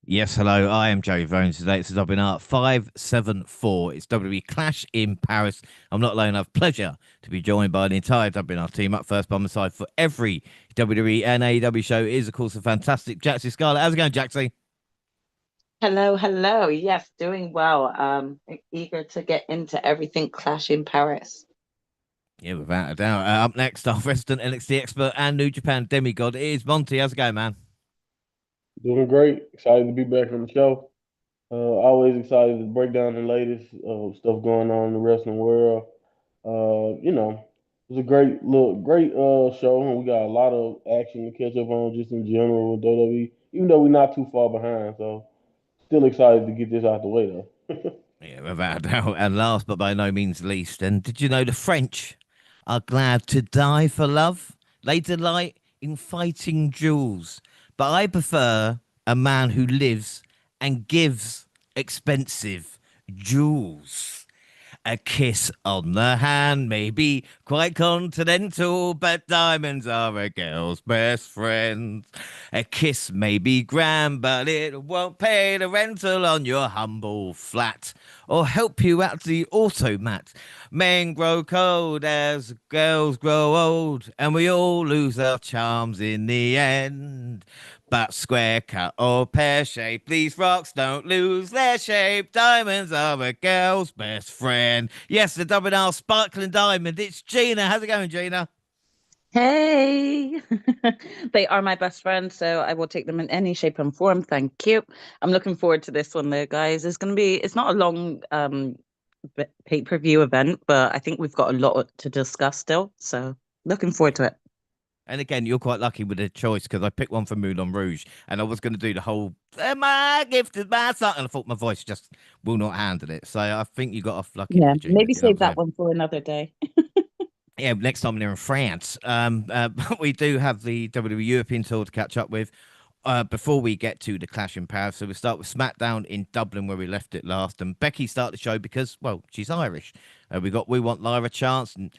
Yes, hello. I am Joey Bones. Today it's the WNR 574. It's WWE Clash in Paris. I'm not alone. I have pleasure to be joined by the entire WNR team. Up first by my side for every WWE and AEW show is, of course, a fantastic Jaxie Scarlett. How's it going, Jaxie? Hello, hello. Yes, doing well. Eager to get into everything Clash in Paris. Yeah, without a doubt. Up next, our resident NXT expert and New Japan demigod is Monty. How's it going, man? Doing great. Excited to be back on the show. Always excited to break down the latest stuff going on in the wrestling world. It was a great show, and we got a lot of action to catch up on just in general with WWE. Even though we're not too far behind, so still excited to get this out the way though. Yeah, without a doubt. And last but by no means least, and did you know the French are glad to die for love? They delight in fighting duels. But I prefer a man who lives and gives expensive jewels. A kiss on the hand may be quite continental, but diamonds are a girl's best friend. A kiss may be grand, but it won't pay the rental on your humble flat or help you out the automat. Men grow cold as girls grow old, and we all lose our charms in the end. But square cut or pear shape, these rocks don't lose their shape. Diamonds are a girl's best friend. Yes, the WNR sparkling diamond. It's Gina. How's it going, Gina? Hey, they are my best friends, so I will take them in any shape and form. Thank you. I'm looking forward to this one, though, guys. It's not a long pay-per-view event, but I think we've got a lot to discuss still. So looking forward Yeah. to it. And again, you're quite lucky with the choice because I picked one for Moulin Rouge and I was going to do the whole my gift is my son. And I thought my voice just will not handle it. So I think you got off lucky Yeah, there, Gina. maybe Do you know what save I'm that saying? one for another day. Yeah, next time they're in France. But we do have the WWE European tour to catch up with. Before we get to the Clash in Paris, so we start with SmackDown in Dublin where we left it last, and Becky started the show because, well, she's Irish. We want Lyra chance, and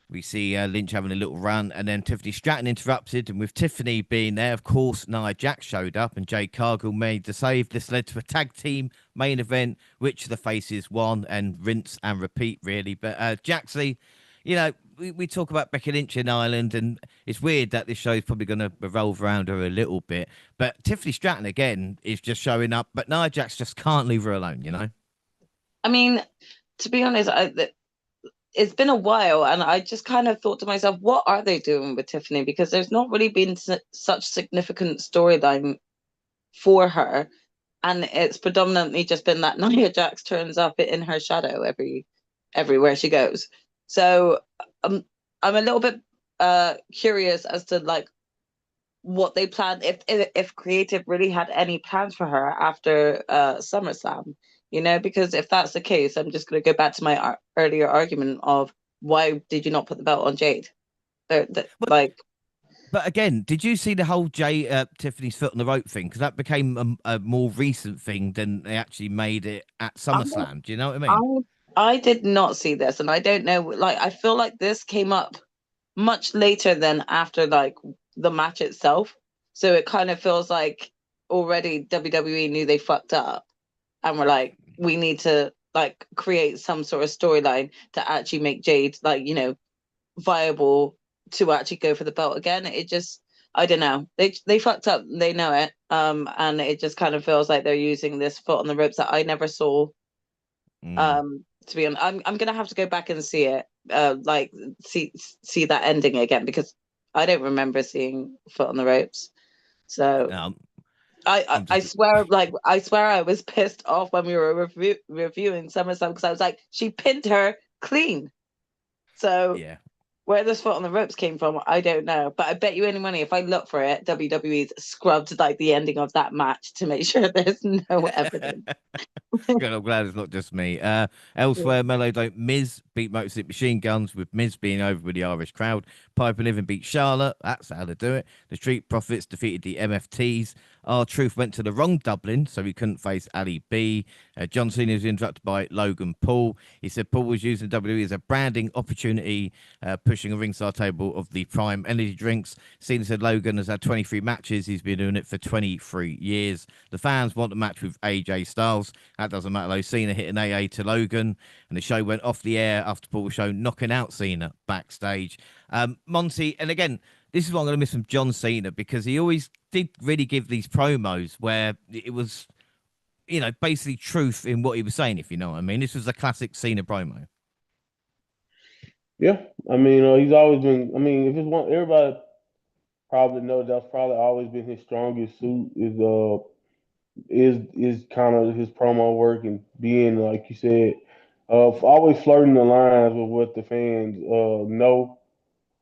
we see Lynch having a little run, and then Tiffany Stratton interrupted, and with Tiffany being there, of course, Nia Jax showed up, and Jade Cargill made the save. This led to a tag team main event, which the faces won, and rinse and repeat, really. But Jaxie, we talk about Becky Lynch in Ireland, and it's weird that this show is probably going to revolve around her a little bit. But Tiffany Stratton, again, is just showing up, but Nia Jax just can't leave her alone, you know? I mean, to be honest, it's been a while, and I just kind of thought to myself, what are they doing with Tiffany? Because there's not really been such significant storyline for her, and it's predominantly just been that Nia Jax turns up in her shadow everywhere she goes. So I'm a little bit curious as to like what they planned, if creative really had any plans for her after SummerSlam, because if that's the case, I'm just going to go back to my earlier argument of why did you not put the belt on Jade? But Like, But again, did you see the whole Tiffany's foot on the rope thing? Because that became a more recent thing than they actually made it at I, SummerSlam. Do you know what I I mean? I did not see this, and I don't know. Like, I feel like this came up much later than after like the match itself, so it kind of feels like already WWE knew they fucked up and we're like, we need to like create some sort of storyline to actually make Jade like, viable to actually go for the belt again. It just, I don't know. They fucked up. They know it. And it just kind of feels like they're using this foot on the ropes that I never saw. Mm. To be honest, I'm gonna have to go back and see it. Like see that ending again because I don't remember seeing foot on the ropes. So Um, I, I I'm I just swear, like I swear, I was pissed off when we were reviewing SummerSlam because I was like, she pinned her clean. So yeah. where this foot on the ropes came from, I don't know. But I bet you any money, if I look for it, WWE's scrubbed like the ending of that match to make sure there's no evidence. Good, I'm glad it's not just me. Elsewhere, Mellow Dope Miz beat Motor City Machine Guns with Miz being over with the Irish crowd. Piper Niven beat Charlotte. That's how to do it. The Street Profits defeated the MFTs. R-Truth went to the wrong Dublin, so he couldn't face Ali B. John Cena was interrupted by Logan Paul. He said Paul was using WWE as a branding opportunity, pushing a ringside table of the Prime energy drinks. Cena said Logan has had 23 matches. He's been doing it for 23 years. The fans want a match with AJ Styles. That doesn't matter though. Cena hit an AA to Logan, and the show went off the air after Paul was shown knocking out Cena backstage. Monty, and again, this is what I'm going to miss from John Cena, because he always did really give these promos where it was, basically truth in what he was saying, if you know what I mean. This was a classic Cena promo. Yeah, I mean, he's always been. I mean, if it's one, everybody probably knows that's probably always been his strongest suit is kind of his promo work and being like you said, always flirting the lines with what the fans know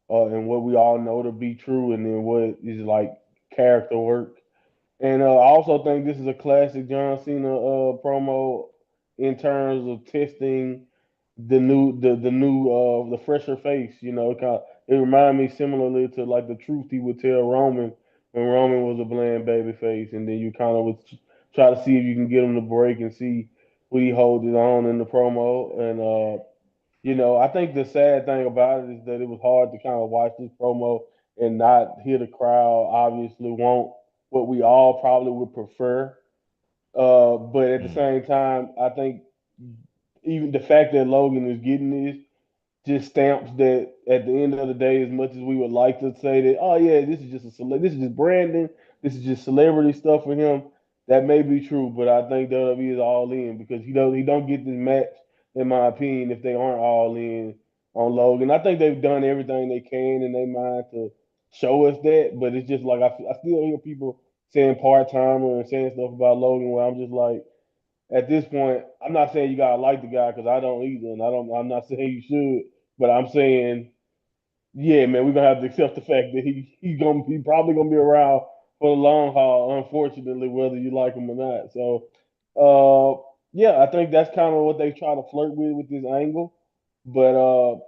and what we all know to be true, and then what is like character work. And I also think this is a classic John Cena promo in terms of testing the fresher face. It reminded me similarly to like the truth he would tell Roman when Roman was a bland baby face, and then you kind of would try to see if you can get him to break and see what he holds it on in the promo. And I think the sad thing about it is that it was hard to kind of watch this promo and not hear the crowd obviously want what we all probably would prefer. But at the Mm. same time, I think even the fact that Logan is getting this just stamps that at the end of the day, as much as we would like to say that, oh yeah, this is just this is just branding, this is just celebrity stuff for him. That may be true, but I think WWE is all in because he don't get this match, in my opinion, if they aren't all in on Logan. I think they've done everything they can in their mind to show us that, but it's just like I still hear people saying part timer and saying stuff about Logan where I'm just like, at this point, I'm not saying you gotta like the guy because I don't either, and I'm not saying you should, but I'm saying, yeah, man, we're gonna have to accept the fact that he probably gonna be around for the long haul. Unfortunately, whether you like him or not. So, yeah, I think that's kind of what they try to flirt with this angle. But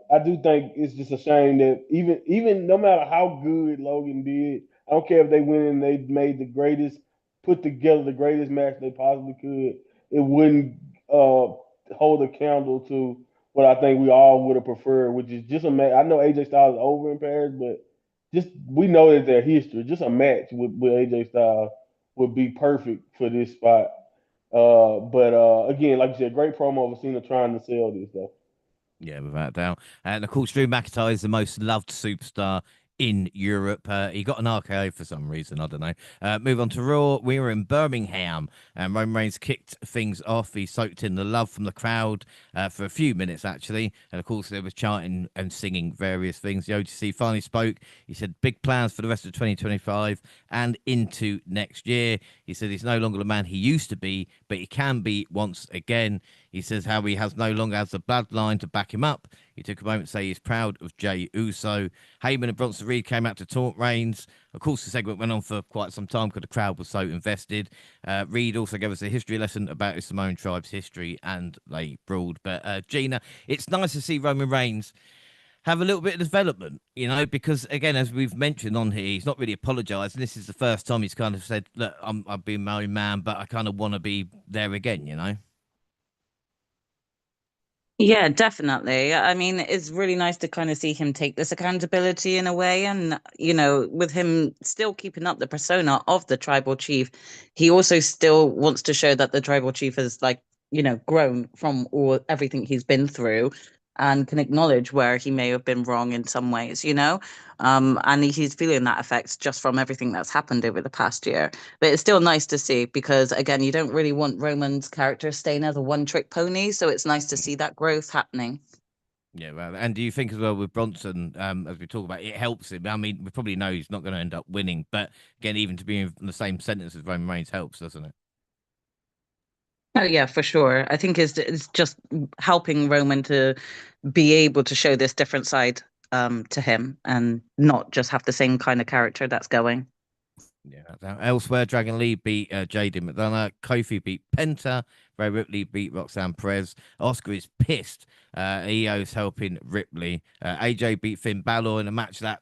I do think it's just a shame that even no matter how good Logan did, I don't care if they went and they made put together the greatest match they possibly could, it wouldn't hold a candle to what I think we all would have preferred, which is just a match. I know AJ Styles is over in Paris, but just we know that their history. Just a match with AJ Styles would be perfect for this spot. But again, like you said, great promo of Cena trying to sell this though. Yeah, without a doubt. And of course, Drew McIntyre is the most loved superstar in Europe. He got an RKO for some reason. I don't know. Move on to Raw. We were in Birmingham, and Roman Reigns kicked things off. He soaked in the love from the crowd for a few minutes, actually. And of course, they were chanting and singing various things. The OTC finally spoke. He said big plans for the rest of 2025 and into next year. He said he's no longer the man he used to be, but he can be once again. He says how he has no longer has the bloodline to back him up. He took a moment to say he's proud of Jey Uso. Heyman and Bronson Reed came out to taunt Reigns. Of course, the segment went on for quite some time because the crowd was so invested. Reed also gave us a history lesson about his Samoan tribe's history, and they brawled. But Gina, it's nice to see Roman Reigns have a little bit of development, because again, as we've mentioned on here, he's not really apologised. And this is the first time he's kind of said, look, I've been my own man, but I kind of want to be there again. Yeah, definitely. I mean, it's really nice to kind of see him take this accountability in a way. And, with him still keeping up the persona of the tribal chief, he also still wants to show that the tribal chief has, like, grown from everything he's been through and can acknowledge where he may have been wrong in some ways. And he's feeling that effect just from everything that's happened over the past year. But it's still nice to see because, again, you don't really want Roman's character staying as a one-trick pony. So it's nice to see that growth happening. Yeah, well, and do you think as well with Bronson, as we talk about, it helps him? I mean, we probably know he's not going to end up winning, but again, even to be in the same sentence as Roman Reigns helps, doesn't it? Oh yeah, for sure. I think it's just helping Roman to be able to show this different side to him and not just have the same kind of character that's going. Yeah. Elsewhere, Dragon Lee beat Jaden McDonough. Kofi beat Penta. Ray Ripley beat Roxanne Perez. Oscar is pissed. EO's helping Ripley. AJ beat Finn Balor in a match that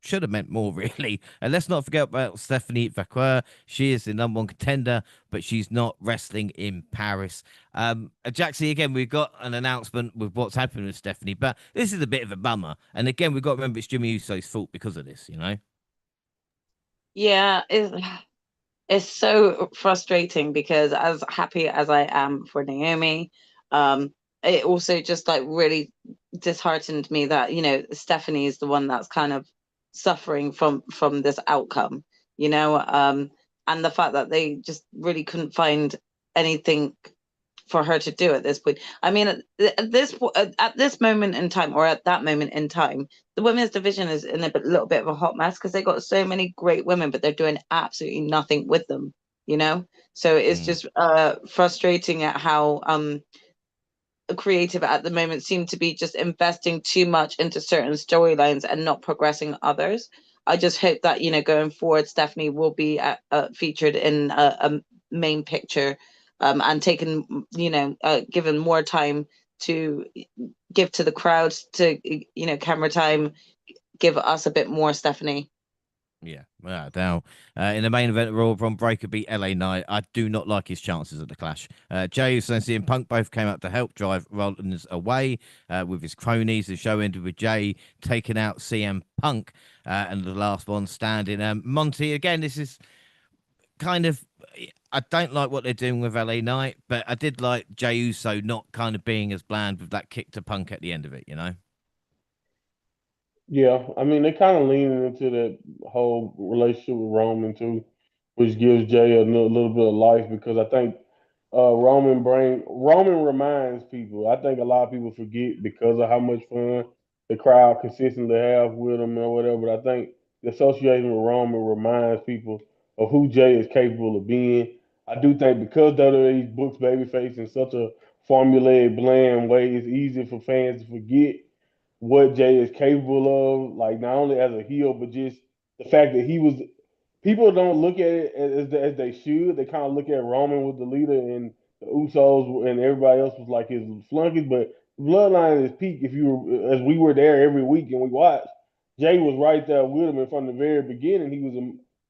should have meant more, really. And let's not forget about Stephanie Vaquer. She is the number one contender, but she's not wrestling in Paris. Jaxie, again, we've got an announcement with what's happening with Stephanie, but this is a bit of a bummer. And again, we've got to remember it's Jimmy Uso's fault because of this, you know? Yeah, it's so frustrating because as happy as I am for Naomi, it also just like really disheartened me that, Stephanie is the one that's kind of suffering from this outcome, and the fact that they just really couldn't find anything for her to do at this point. I mean, at this moment in time, or at that moment in time, the women's division is in a little bit of a hot mess because they got so many great women, but they're doing absolutely nothing with them. So it's Mm. just frustrating at how creative at the moment seem to be just investing too much into certain storylines and not progressing others. I just hope that going forward, Stephanie will be featured in a main picture, and taken, given more time to give to the crowd, to camera time, give us a bit more Stephanie. Yeah, now in the main event, Royal Bron Breakker beat LA Knight. I do not like his chances at the Clash. Jey Uso and CM Punk both came out to help drive Rollins away with his cronies. The show ended with Jey taking out CM Punk, and the last one standing. Monty, again, this is kind of. I don't like what they're doing with LA Knight, but I did like Jey Uso not kind of being as bland with that kick to Punk at the end of it, you know? Yeah, I mean they kind of leaning into that whole relationship with Roman too, which gives Jay a little bit of life because I think Roman reminds people. I think a lot of people forget because of how much fun the crowd consistently have with him or whatever. But I think the association with Roman reminds people of who Jay is capable of being. I do think because WWE books babyface in such a formulaic, bland way, it's easy for fans to forget what Jay is capable of, like not only as a heel, but just the fact that he was. People don't look at it as they should. They kind of look at Roman with the leader and the Usos and everybody else was like his flunkies. But Bloodline is peak. If you were, as we were there every week and we watched, Jay was right there with him, and from the very beginning, he was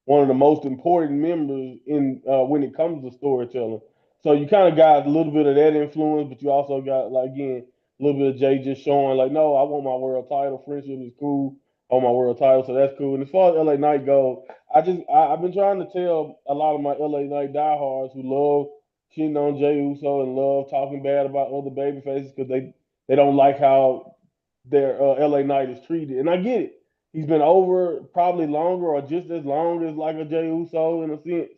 one of the most important members in when it comes to storytelling. So you kind of got a little bit of that influence, but you also got like again a little bit of Jay just showing like, no, I want my world title. Friendship is cool. I want my world title, so that's cool. And as far as LA Knight goes, I've been trying to tell a lot of my LA Knight diehards who love shitting on Jey Uso and love talking bad about other baby faces because they don't like how their LA Knight is treated. And I get it. He's been over probably longer or just as long as like a Jey Uso in a sense.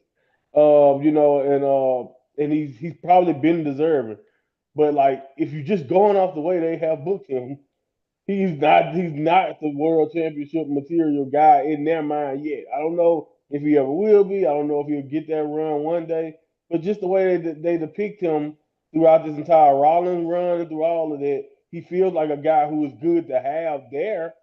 And he's probably been deserving. But like if you just going off the way they have booked him, he's not the world championship material guy in their mind yet. I don't know if he ever will be. I don't know if he'll get that run one day. But just the way they depict him throughout this entire Rollins run and through all of that, he feels like a guy who is good to have there,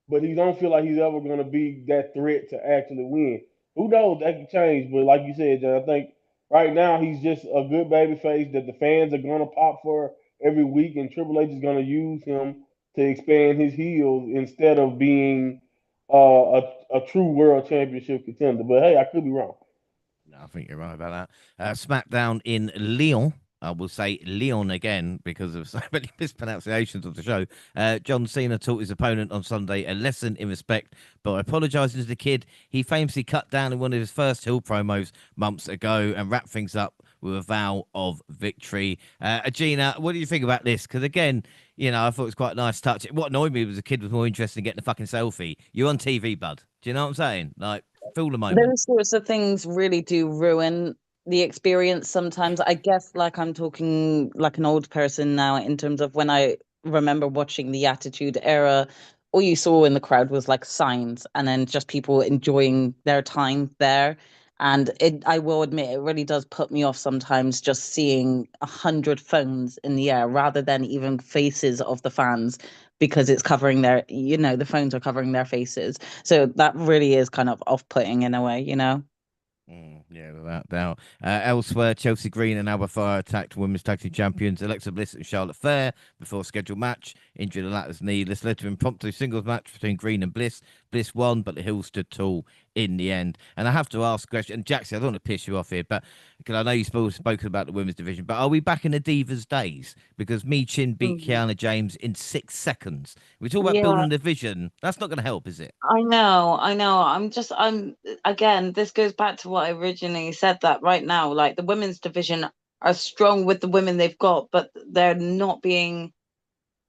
but he don't feel like he's ever going to be that threat to actually win. Who knows? That could change. But like you said, John, I think right now he's just a good baby face that the fans are going to pop for every week, and Triple H is going to use him to expand his heels instead of being a true world championship contender. But hey, I could be wrong. No, I think you're right about that. SmackDown in Lyon. I will say Leon again because of so many mispronunciations of the show. John Cena taught his opponent on Sunday a lesson in respect by apologising to the kid he famously cut down in one of his first Hill promos months ago and wrapped things up with a vow of victory. Gina, what do you think about this? Because again, I thought it was quite a nice touch. What annoyed me was the kid was more interested in getting a fucking selfie. You're on TV, bud. Do you know what I'm saying? Like, feel the moment. Those sorts of things really do ruin the experience sometimes. I guess like I'm talking like an old person now in terms of when I remember watching the Attitude Era, all you saw in the crowd was like signs and then just people enjoying their time there. And I will admit, it really does put me off sometimes just seeing 100 phones in the air rather than even faces of the fans because it's covering the phones are covering their faces. So that really is kind of off-putting in a way. Yeah, without doubt. Elsewhere, Chelsea Green and Alba Fire attacked women's tag team champions Alexa Bliss and Charlotte Flair before a scheduled match. Injured the latter's knee. This led to an impromptu singles match between Green and Bliss. Bliss won, but the Hill stood tall in the end. And I have to ask a question, and Jaxie, I don't want to piss you off here, but because I know you've spoken about the women's division, but are we back in the Divas days? Because Me Chin beat Mm. Kiana James in 6 seconds. We talk about Yeah, building a division. That's not going to help, is it? I know, I know. I'm again, this goes back to what I originally said that right now, like the women's division are strong with the women they've got, but they're not being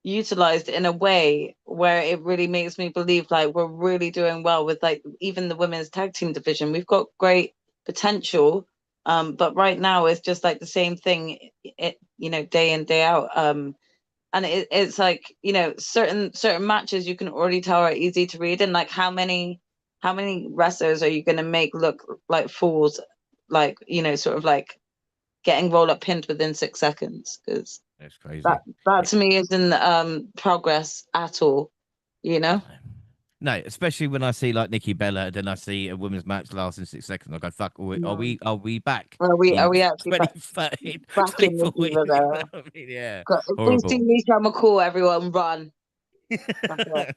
utilized in a way where it really makes me believe like we're really doing well with like even the women's tag team division. We've got great potential, but right now it's just like the same thing, day in day out. And it's like certain matches you can already tell are easy to read, and like how many wrestlers are you going to make look like fools, like sort of like getting roll up pinned within 6 seconds, because That's that crazy. that to me isn't progress at all, you know. No, especially when I see like Nikki Bella, then I see a women's match lasting 6 seconds. I go, "Fuck, are No. we back Are in we actually 2013, back in the 2014?" fever You there? know what I mean? Yeah, If they see horrible. Misha McCall, everyone run. That's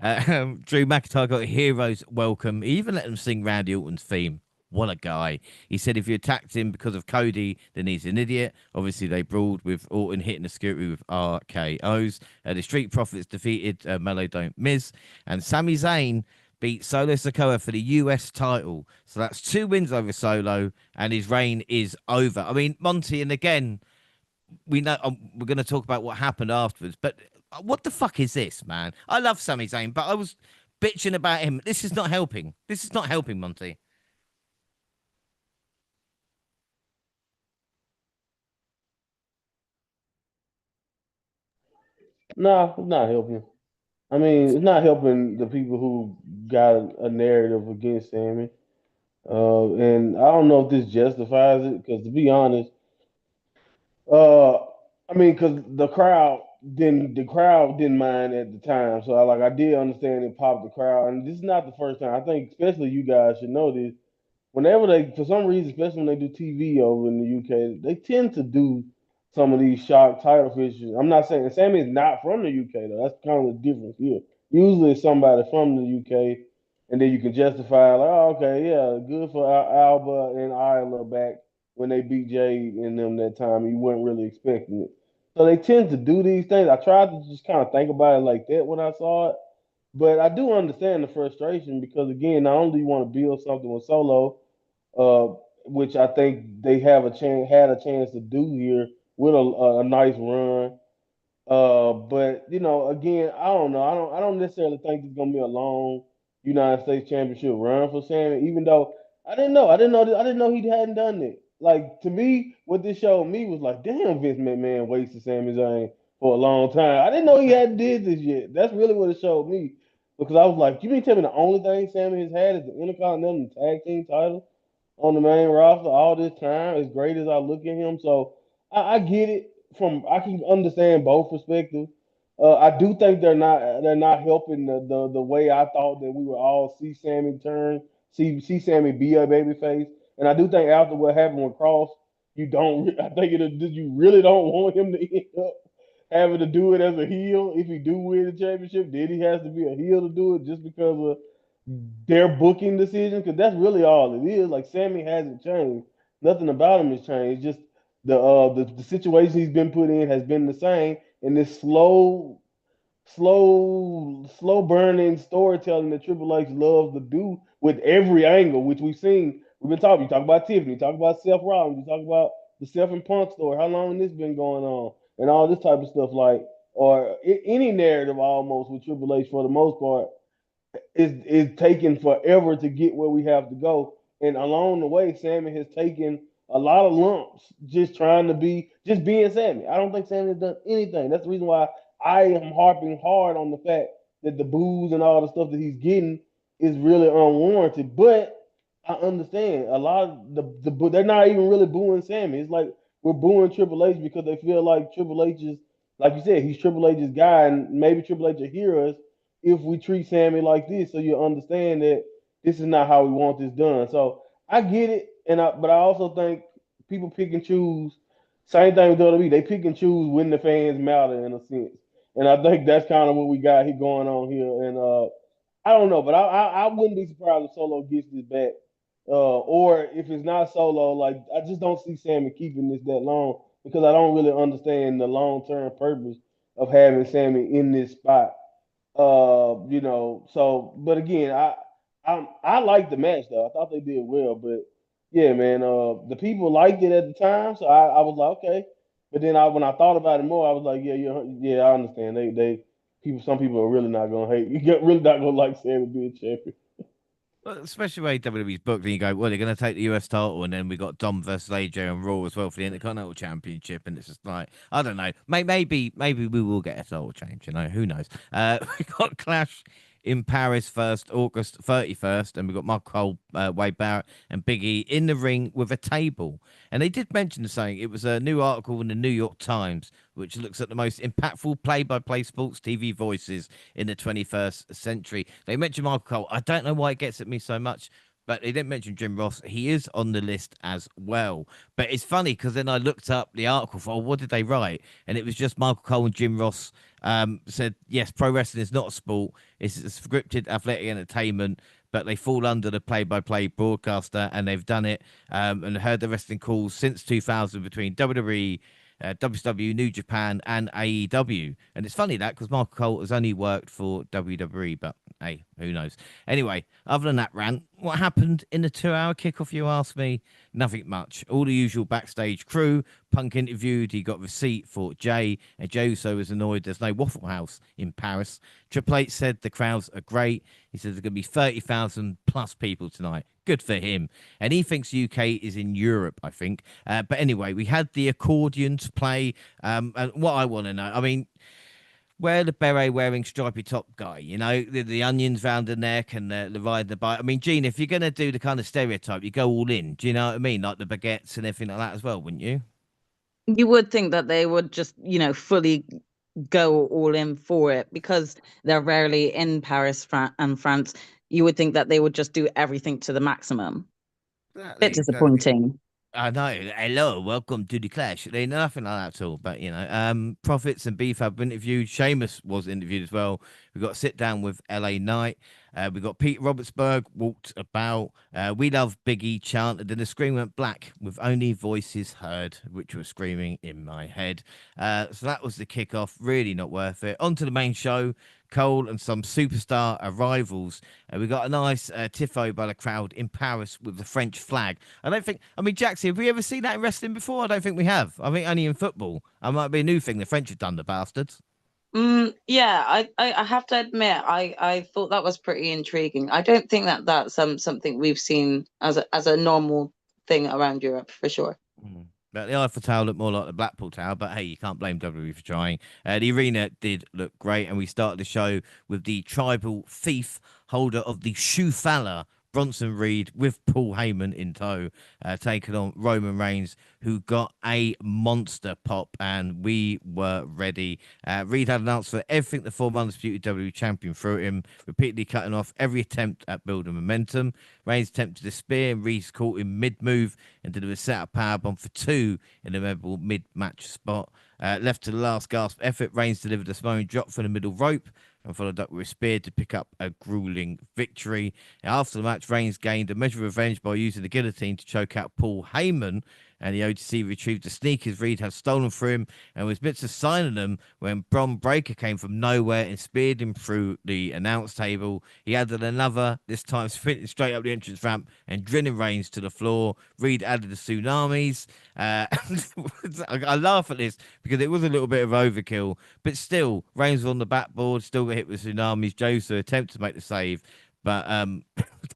it. Drew McIntyre got a hero's welcome. He even let them sing Randy Orton's theme. What a guy. He said if you attacked him because of Cody, then he's an idiot. Obviously, they brawled with Orton hitting the security with RKOs. The Street Profits defeated Mellow Don't Miz. And Sami Zayn beat Solo Sikoa for the US title. So that's 2 wins over Solo, and his reign is over. I mean, Monty, and again, we know we're going to talk about what happened afterwards, but what the fuck is this, man? I love Sami Zayn, but I was bitching about him. This is not helping. This is not helping, Monty. Nah, it's not helping. I mean, it's not helping the people who got a narrative against Sammy. And I don't know if this justifies it, because to be honest, uh, I mean, because the crowd didn't mind at the time, so I did understand it popped the crowd, and this is not the first time. I think especially you guys should know this. Whenever they, for some reason, especially when they do TV over in the UK, they tend to do some of these shock title fishes. I'm not saying Sammy is not from the UK though. That's kind of the difference here. Usually it's somebody from the UK, and then you can justify like, oh, okay, yeah, good for Alba and Isla back when they beat Jade and them that time. You weren't really expecting it, so they tend to do these things. I tried to just kind of think about it like that when I saw it, but I do understand the frustration because again, not only do you want to build something with Solo, uh, which I think they have had a chance to do here with a nice run. But again, I don't know. I don't necessarily think it's gonna be a long United States Championship run for Sammy. Even though I didn't know he hadn't done it. Like to me, what this showed me was like, damn, Vince McMahon wasted Sami Zayn for a long time. I didn't know he hadn't did this yet. That's really what it showed me because I was like, you mean tell me the only thing Sammy has had is the Intercontinental Tag Team title on the main roster all this time? As great as I look at him, so I get it I can understand both perspectives. I do think they're not helping the way I thought that we would all see Sammy turn, see Sammy be a babyface, and I do think after what happened with Cross, you don't. I think you really don't want him to end up having to do it as a heel. If he do win the championship, then he has to be a heel to do it just because of their booking decision. Because that's really all it is. Like Sammy hasn't changed. Nothing about him has changed. Just the situation he's been put in has been the same, and this slow burning storytelling that Triple H loves to do with every angle, which we've seen. We've been talking. You talk about Tiffany, you talk about Seth Rollins, you talk about the Seth and Punk story. How long has this been going on, and all this type of stuff, like or any narrative almost with Triple H for the most part is taking forever to get where we have to go. And along the way, Sammy has taken a lot of lumps just trying to just being Sammy. I don't think Sammy has done anything. That's the reason why I am harping hard on the fact that the booze and all the stuff that he's getting is really unwarranted. But I understand a lot of they're not even really booing Sammy. It's like we're booing Triple H because they feel like Triple H is, like you said, he's Triple H's guy, and maybe Triple H will hear us if we treat Sammy like this, so you understand that this is not how we want this done. So I get it, but I also think people pick and choose. Same thing with WWE. They pick and choose when the fans matter in a sense, and I think that's kind of what we got here going on here. And I don't know, but I wouldn't be surprised if Solo gets this back, or if it's not Solo. Like I just don't see Sammy keeping this that long because I don't really understand the long term purpose of having Sammy in this spot. So but again, I like the match though. I thought they did well, but yeah, man, the people liked it at the time, so I was like, okay. But then when I thought about it more, I was like, yeah, I understand. Some people are really not gonna hate. You get really not gonna like Sammy being champion. Well, especially the way WWE's booked, and you go, well, they're going to take the US title, and then we got Dom versus AJ on Raw as well for the Intercontinental Championship, and it's just like, I don't know, maybe we will get a title change, who knows? We got Clash in Paris first, August 31st, and we got Mark Cole, Wade Barrett, and Big E in the ring with a table. And they did mention saying it was a new article in the New York Times, which looks at the most impactful play-by-play sports TV voices in the 21st century. They mentioned Michael Cole. I don't know why it gets at me so much, but they didn't mention Jim Ross. He is on the list as well. But it's funny because then I looked up the article for, what did they write? And it was just Michael Cole and Jim Ross said, yes, pro wrestling is not a sport. It's a scripted athletic entertainment, but they fall under the play-by-play broadcaster, and they've done it and heard the wrestling calls since 2000 between WWE, WCW, New Japan, and AEW. And it's funny that because Michael Cole has only worked for WWE, but hey, who knows? Anyway, other than that rant, what happened in the 2 hour kickoff, you ask me? Nothing much. All the usual backstage crew. Punk interviewed. He got receipt for Jay, and Jay Uso was annoyed there's no Waffle House in Paris. Triple H said the crowds are great. He says there's going to be 30,000 plus people tonight. Good for him. And he thinks UK is in Europe, I think. But anyway, we had the accordion to play. And what I want to know, I mean, where the beret wearing stripy top guy, the onions round the neck and the ride the bike. I mean, Gene, if you're going to do the kind of stereotype, you go all in. Do you know what I mean? Like the baguettes and everything like that as well, wouldn't you? You would think that they would just, fully go all in for it because they're rarely in Paris and France. You would think that they would just do everything to the maximum. Bit Exactly. disappointing. I know. Hello, welcome to the Clash. They nothing like that at all. But Profits and Beef have been interviewed. Sheamus was interviewed as well. We got sit down with LA Knight. We got Pete Robertsburg walked about. We love Biggie chanted, and the screen went black with only voices heard, which were screaming in my head. So that was the kickoff. Really not worth it. On to the main show. Cole and some superstar arrivals. We got a nice tifo by the crowd in Paris with the French flag. I mean, Jaxie, have we ever seen that in wrestling before? I don't think we have. I think only in football. That might be a new thing the French have done, the bastards. Yeah, I have to admit, I thought that was pretty intriguing. I don't think that that's something we've seen as a normal thing around Europe for sure. But the Eiffel Tower looked more like the Blackpool Tower, but hey, you can't blame WWE for trying. The arena did look great, and we started the show with the tribal thief, holder of the Shoefalla, Bronson Reed, with Paul Heyman in tow, taking on Roman Reigns, who got a monster pop, and we were ready. Reed had an answer for everything the former undisputed WWE champion threw at him, repeatedly cutting off every attempt at building momentum. Reigns attempted a spear, and Reed caught him mid-move and delivered a set-up powerbomb for two in a memorable mid-match spot. Left to the last gasp effort, Reigns delivered a smoking drop from the middle rope and followed up with a spear to pick up a grueling victory. After the match, Reigns gained a measure of revenge by using the guillotine to choke out Paul Heyman, and the OTC retrieved the sneakers Reed had stolen from him and was bits of signing them when Bron Breakker came from nowhere and speared him through the announce table. He added another, this time sprinting straight up the entrance ramp and drilling Reigns to the floor. Reed added the tsunamis. I laugh at this because it was a little bit of overkill, but still, Reigns was on the backboard, still got hit with tsunamis. Joso attempted to make the save, but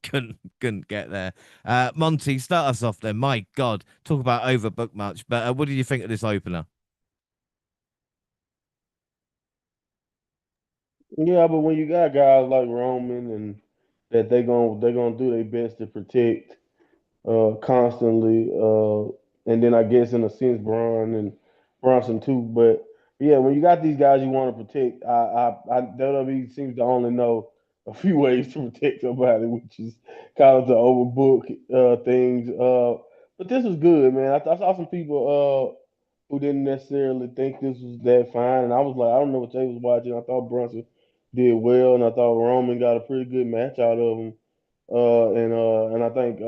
couldn't get there. Monty, start us off then. My God, talk about overbooked much. But what did you think of this opener? Yeah, but when you got guys like Roman and that they gonna do their best to protect constantly, and then I guess in a sense Bronson too. But yeah, when you got these guys you want to protect, WWE seems to only know a few ways to protect your body, which is kind of the overbook things. But this was good, man. I saw some people who didn't necessarily think this was that fine, and I was like, I don't know what they was watching. I thought Brunson did well, and I thought Roman got a pretty good match out of him. And I think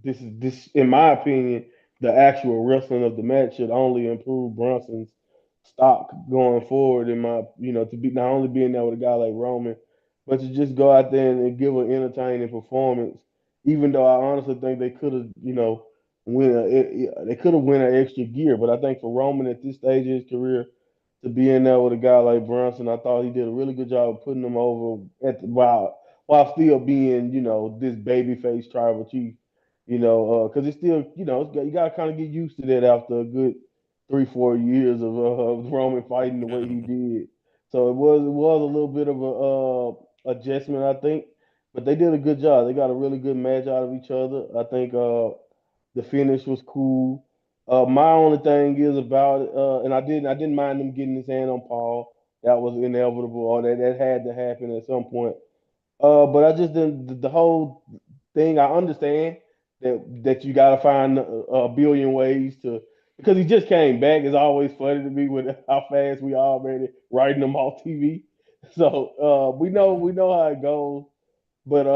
this in my opinion, the actual wrestling of the match should only improve Brunson's stock going forward. In my to be not only being there with a guy like Roman, but to just go out there and give an entertaining performance. Even though I honestly think they could have they could have win an extra gear, but I think for Roman at this stage of his career to be in there with a guy like Brunson, I thought he did a really good job of putting him over while still being, this babyface tribal chief, because it's still, you got to kind of get used to that after a good 3, 4 years of Roman fighting the way he did. So it was a little bit of a adjustment, I think, but they did a good job. They got a really good match out of each other. I think the finish was cool. My only thing is about it, and I didn't mind them getting his hand on Paul. That was inevitable, or that had to happen at some point. But I just didn't the whole thing. I understand that you got to find a billion ways to because he just came back. It's always funny to me with how fast we already writing him off TV. So we know how it goes. But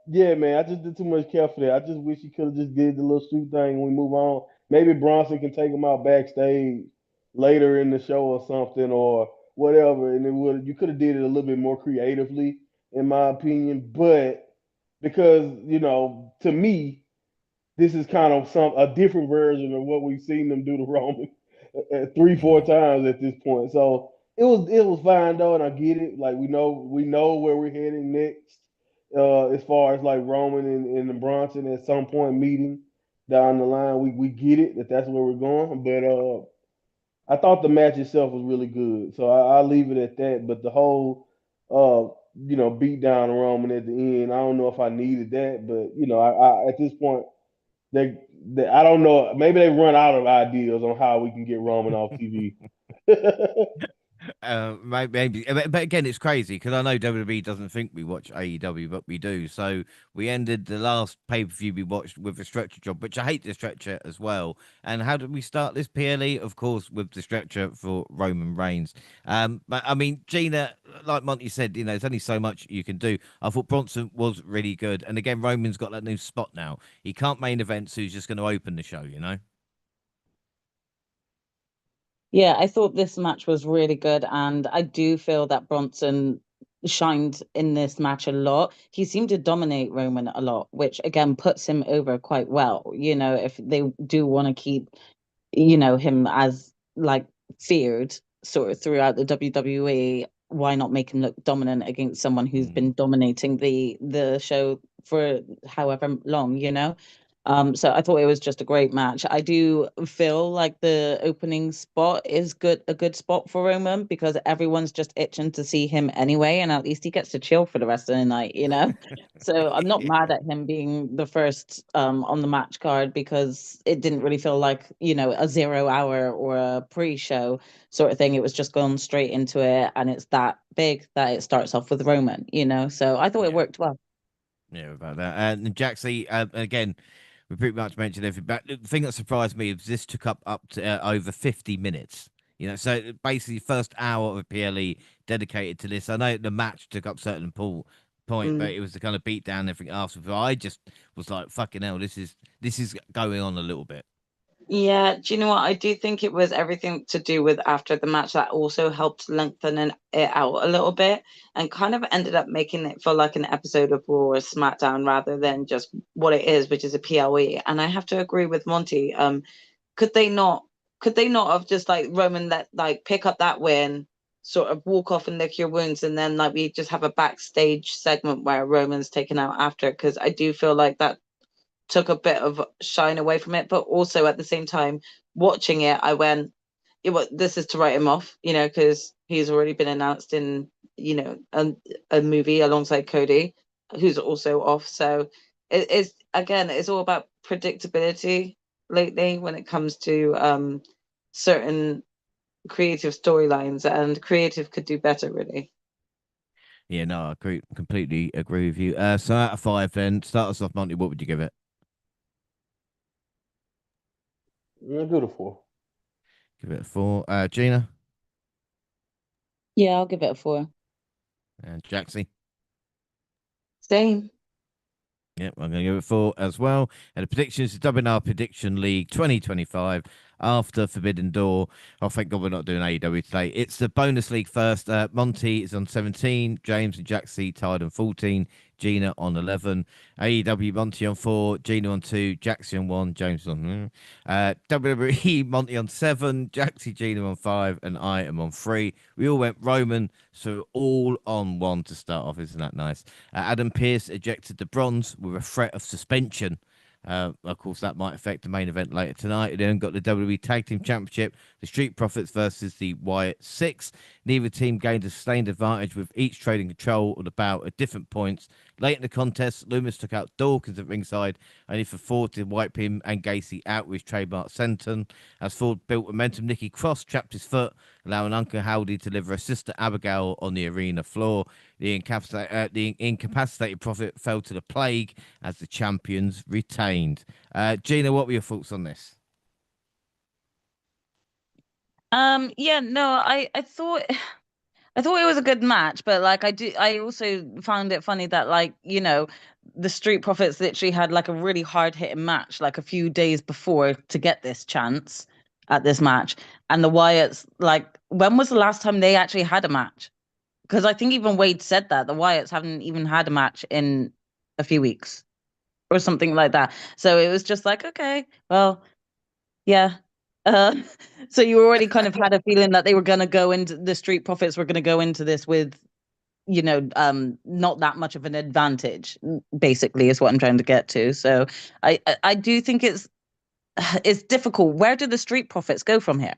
yeah, man, I just did too much care for that. I just wish he could have just did the little shoot thing and we move on. Maybe Bronson can take him out backstage later in the show or something or whatever, and it would you could have did it a little bit more creatively, in my opinion. But because to me, this is kind of a different version of what we've seen them do to Roman 3, 4 times at this point. So it was fine though, and I get it. Like we know where we're heading next, as far as like Roman and Bronson at some point meeting down the line. We get it that's where we're going, but I thought the match itself was really good, so I'll leave it at that. But the whole beat down on Roman at the end, I don't know if I needed that, but I at this point they I don't know. Maybe they run out of ideas on how we can get Roman off TV. Maybe, but again, it's crazy because I know WWE doesn't think we watch AEW, but we do. So we ended the last pay per view we watched with a stretcher job, which I hate the stretcher as well. And how did we start this PLE? Of course, with the stretcher for Roman Reigns. But I mean, Gina, like Monty said, there's only so much you can do. I thought Bronson was really good, and again, Roman's got that new spot now. He can't main event, so he's just going to open the show. Yeah, I thought this match was really good, and I do feel that Bronson shined in this match a lot. He seemed to dominate Roman a lot, which again puts him over quite well. If they do want to keep, him as like feared sort of throughout the WWE, why not make him look dominant against someone who's Mm. been dominating the show for however long? So I thought it was just a great match. I do feel like the opening spot is a good spot for Roman because everyone's just itching to see him anyway, and at least he gets to chill for the rest of the night. So I'm not Yeah. mad at him being the first on the match card because it didn't really feel like, a 0 hour or a pre-show sort of thing. It was just gone straight into it, and it's that big that it starts off with Roman. So I thought it Yeah. worked well. Yeah, about that. And Jaxie, again, we pretty much mentioned everything. But the thing that surprised me is this took up to over 50 minutes. So basically, first hour of a PLE dedicated to this. I know the match took up certain point, but Mm. it was the kind of beat down and everything after. But I just was like, fucking hell, this is going on a little bit. Yeah, do you know what? I do think it was everything to do with after the match that also helped lengthen it out a little bit and kind of ended up making it feel like an episode of Raw or SmackDown rather than just what it is, which is a PLE. And I have to agree with Monty. Could they not have just like Roman let like pick up that win, sort of walk off and lick your wounds, and then like we just have a backstage segment where Roman's taken out after? Because I do feel like that took a bit of shine away from it, but also at the same time, watching it, I went, this is to write him off, because he's already been announced in, a movie alongside Cody, who's also off. So it's again, it's all about predictability lately when it comes to certain creative storylines, and creative could do better, really. Yeah, no, I completely agree with you. So out of 5, then start us off, Monty. What would you give it? Yeah, good a 4. Give it a 4. Gina Yeah, I'll give it a 4. and Jaxie. Same. Yep, I'm going to give it 4 as well. And the predictions, the WNR Prediction League 2025 after Forbidden Door. Oh, thank God we're not doing AEW today. It's the bonus league first. Monty is on 17, James and Jaxie tied on 14, Gina on 11, AEW Monty on 4, Gina on 2, Jaxie on 1, James on WWE Monty on 7, Jaxie Gina on 5, and I am on 3. We all went Roman, so all on 1 to start off. Isn't that nice? Adam Pearce ejected the bronze with a threat of suspension. Of course, that might affect the main event later tonight. It then got the WWE Tag Team Championship, the Street Profits versus the Wyatt Six. Neither team gained a sustained advantage, with each trading control of the bout at different points. Late in the contest, Loomis took out Dawkins at ringside, only for Ford to wipe him and Gacy out with his trademark senton. As Ford built momentum, Nikki Cross trapped his foot, allowing Uncle Howdy to deliver a sister Abigail on the arena floor. The incapacitated Prophet fell to the plague as the champions retained. Gina, what were your thoughts on this? Yeah, no, I thought I thought it was a good match, but like I also found it funny that like, the Street Profits literally had like a really hard hitting match like a few days before to get this chance at this match. And the Wyatts, like, when was the last time they actually had a match? Because I think even Wade said that the Wyatts haven't even had a match in a few weeks or something like that. So it was just like, okay, well, yeah. Uh, so you already kind of had a feeling that they were going to go into the Street Profits were going to go into this with, not that much of an advantage, basically, is what I'm trying to get to. So I do think it's difficult. Where do the Street Profits go from here?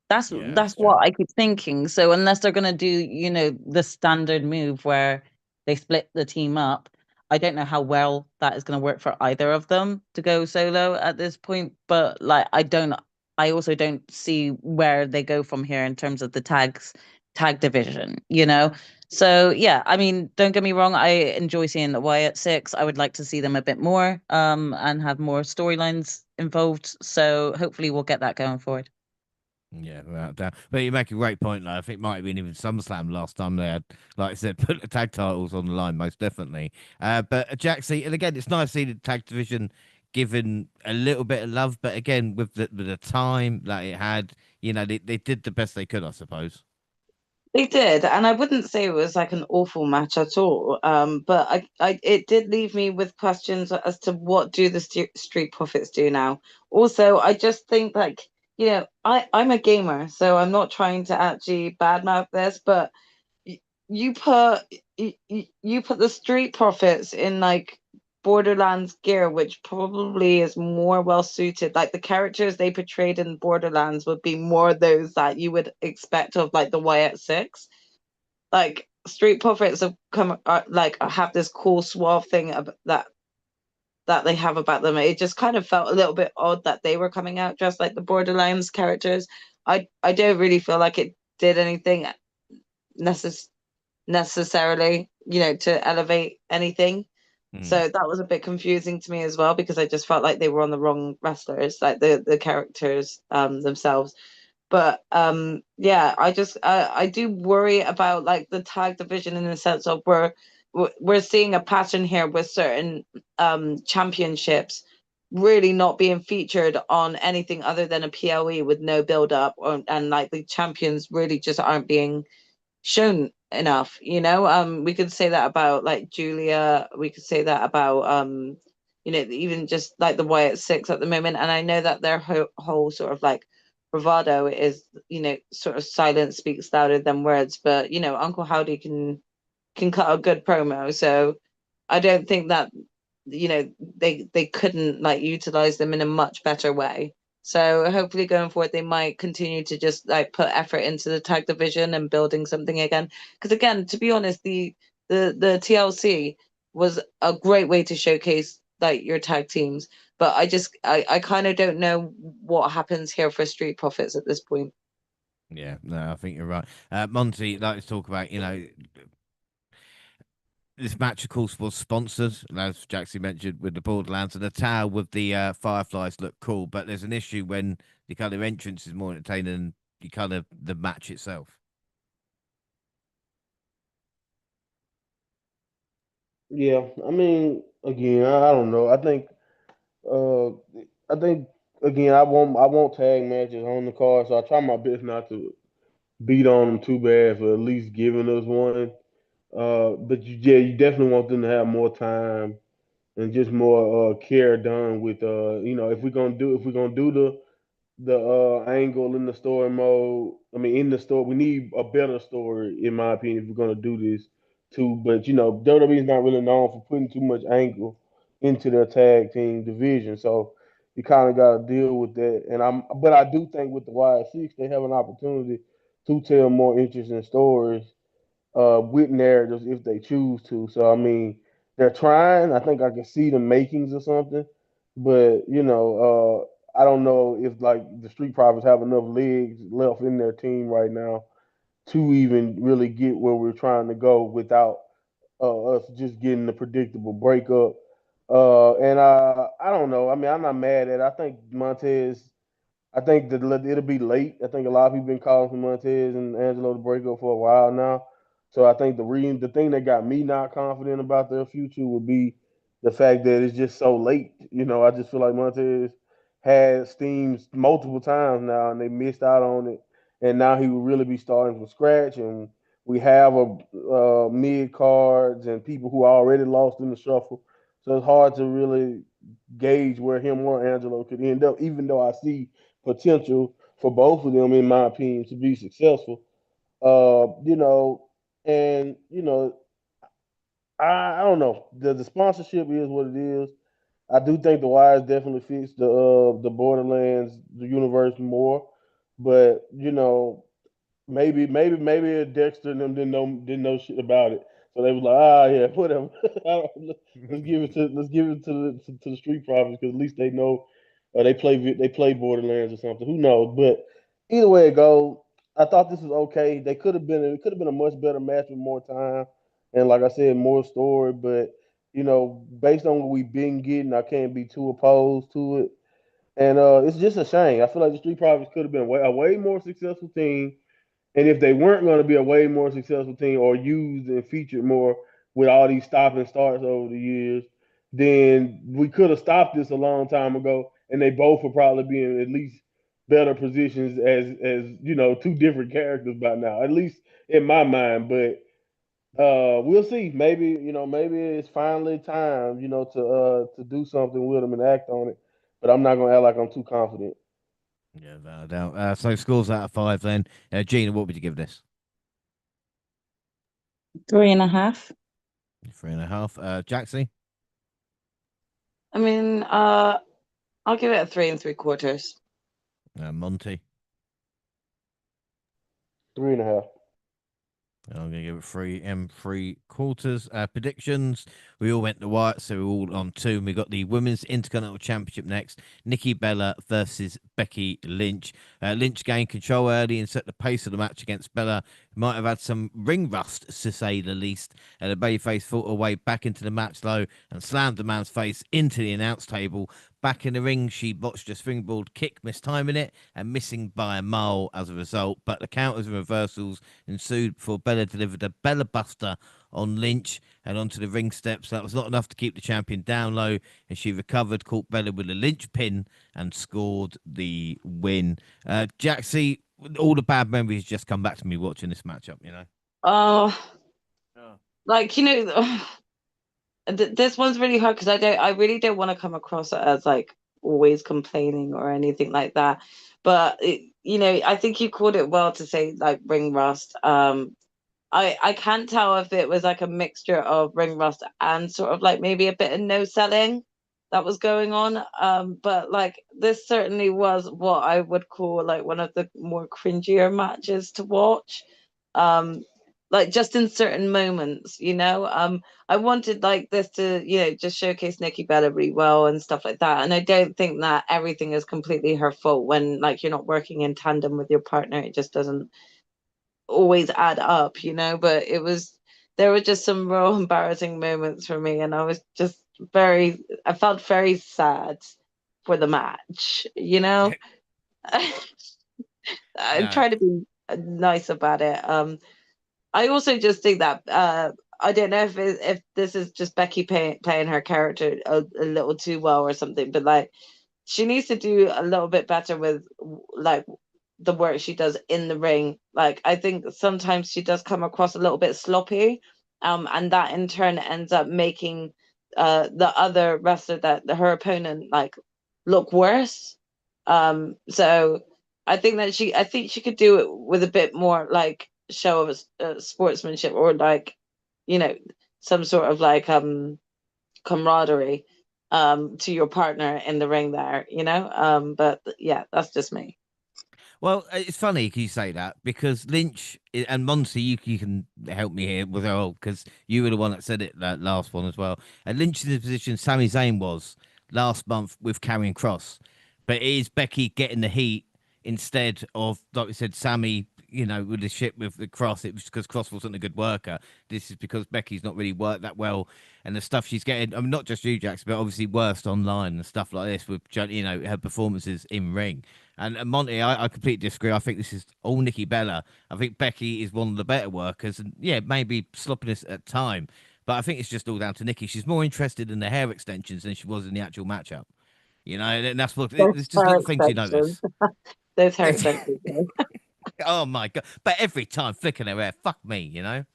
That's Yeah, that's that's true. what I keep thinking. So unless they're gonna do, the standard move where they split the team up, I don't know how well that is gonna work for either of them to go solo at this point. But like I also don't see where they go from here in terms of the tag division. So yeah, I mean, don't get me wrong, I enjoy seeing the Wyatt Six. I would like to see them a bit more, and have more storylines involved. So hopefully we'll get that going forward. Yeah, without doubt. But you make a great point, though. I think it might have been even SummerSlam last time they had, like I said, put the tag titles on the line, most definitely. But Jaxie, and again, it's nice to see the tag division given a little bit of love, but again, with the time that it had, they did the best they could, I suppose. They did, and I wouldn't say it was like an awful match at all. But it did leave me with questions as to what do the Street Profits do now. Also, I just think like, I'm a gamer, so I'm not trying to actually badmouth this, but you put you put the Street Profits in like Borderlands gear, which probably is more well suited. Like the characters they portrayed in Borderlands would be more those that you would expect of like the Wyatt Six. Like Street Profits have like have this cool suave thing that they have about them. It just kind of felt a little bit odd that they were coming out dressed like the Borderlands characters. I don't really feel like it did anything necess- necessarily, to elevate anything. Hmm. So that was a bit confusing to me as well because I just felt like they were on the wrong wrestlers, like the characters themselves. But yeah, I do worry about like the tag division in the sense of we're seeing a pattern here with certain championships really not being featured on anything other than a PLE with no build up, and like the champions really just aren't being shown enough. We could say that about like Julia, we could say that about even just like the Wyatt Six at the moment. And I know that their whole sort of like bravado is, sort of silence speaks louder than words, but Uncle Howdy can cut a good promo. So I don't think that they couldn't like utilize them in a much better way. So hopefully going forward they might continue to just like put effort into the tag division and building something again. Because again, to be honest, the TLC was a great way to showcase like your tag teams. But I kind of don't know what happens here for Street Profits at this point. Yeah, no, I think you're right. Monty, like to talk about, This match, of course, was sponsored, as Jaxie mentioned, with the Borderlands, and the tower with the fireflies look cool. But there's an issue when the kind of entrance is more entertaining than the match itself. Yeah, I mean, again, I don't know. Uh, I think again, I want tag matches on the card, so I try my best not to beat on them too bad for at least giving us one. But you definitely want them to have more time and just more care done with if we're gonna do the angle in the story mode. I mean, in the story, we need a better story, in my opinion, if we're gonna do this too. But WWE is not really known for putting too much angle into their tag team division, so you kind of got to deal with that. But I do think with the Y6, they have an opportunity to tell more interesting stories with narratives if they choose to. So I mean, they're trying. I think I can see the makings of something, but I don't know if like the Street Profits have enough legs left in their team right now to even really get where we're trying to go without us just getting the predictable breakup. And I don't know. I mean, I'm not mad at it. I think Montez. I think that it'll be late. I think a lot of people been calling for Montez and Angelo to break up for a while now. So I think the thing that got me not confident about their future would be the fact that it's just so late. I just feel like Montez had steams multiple times now, and they missed out on it. And now he will really be starting from scratch. And we have a mid cards and people who are already lost in the shuffle. So it's hard to really gauge where him or Angelo could end up, even though I see potential for both of them, in my opinion, to be successful. And I don't know. The sponsorship is what it is. I do think the Wires definitely fits the Borderlands the universe more, but maybe Dexter and them didn't know shit about it, so they was like, yeah, whatever. Let's give it to the Street Profits because at least they know they play Borderlands or something. Who knows? But either way it goes, I thought this was okay. It could have been a much better match with more time and like I said, more story. But based on what we've been getting, I can't be too opposed to it. And it's just a shame. I feel like the Street Profits could have been a way more successful team, and if they weren't going to be a way more successful team or used and featured more with all these stop and starts over the years, then we could have stopped this a long time ago, and they both would probably be in at least better positions as two different characters by now, at least in my mind. But we'll see. Maybe it's finally time, to do something with them and act on it. But I'm not gonna act like I'm too confident. Yeah, without a doubt. So scores out of 5 then. Gina, what would you give this? 3.5. 3.5. Jaxie? I mean, I'll give it a 3 3/4. Monty? 3.5. I'm going to give it 3 3/4. Predictions. We all went to white, so we're all on 2. And we got the Women's Intercontinental Championship next. Nikki Bella versus Becky Lynch. Lynch gained control early and set the pace of the match against Bella, who might have had some ring rust, to say the least. The babyface fought her way back into the match, though, and slammed the man's face into the announce table. Back in the ring, she botched a springboard kick, mistiming it, and missing by a mile as a result. But the counters and reversals ensued before Bella delivered a Bella Buster on Lynch and onto the ring steps. That was not enough to keep the champion down low, and she recovered, caught Bella with a Lynch pin, and scored the win. Jaxie, all the bad memories just come back to me watching this matchup. Oh, like this one's really hard because I really don't want to come across as like always complaining or anything like that. But I think you called it well to say like ring rust. I can't tell if it was like a mixture of ring rust and sort of like maybe a bit of no selling that was going on. But like this certainly was what I would call like one of the more cringier matches to watch. Um, like just in certain moments, I wanted like this to, just showcase Nikki Bella really well and stuff like that. And I don't think that everything is completely her fault when like you're not working in tandem with your partner. It just doesn't always add up, but there were just some real embarrassing moments for me, and I was just I felt very sad for the match, you know. I No. try to be nice about it. I also just think that I don't know if this is just Becky playing her character a little too well or something, but like she needs to do a little bit better with like the work she does in the ring. Like I think sometimes she does come across a little bit sloppy, and that in turn ends up making the other wrestler that her opponent like look worse. So I think she could do it with a bit more like show of sportsmanship, or like, you know, some sort of like camaraderie to your partner in the ring there, you know. But yeah, that's just me. Well, it's funny you say that because and Monty, you can help me here with her because you were the one that said it that last one as well. And Lynch is in the position Sami Zayn was last month with Karrion Cross, but it is Becky getting the heat instead of, like we said, Sammy. You know, with the shit with the Cross, it was because Cross wasn't a good worker. This is because Becky's not really worked that well, and the stuff she's getting. I mean, not just you, Jax, but obviously worst online and stuff like this with her performances in ring. And Monty, I completely disagree. I think this is all Nikki Bella. I think Becky is one of the better workers, and yeah, maybe sloppiness at time, but I think it's just all down to Nikki. She's more interested in the hair extensions than she was in the actual matchup. You know, and that's what Those it's just hair little things you extensions. notice. Those hair extensions. Oh my god! But every time flicking her hair, fuck me. You know.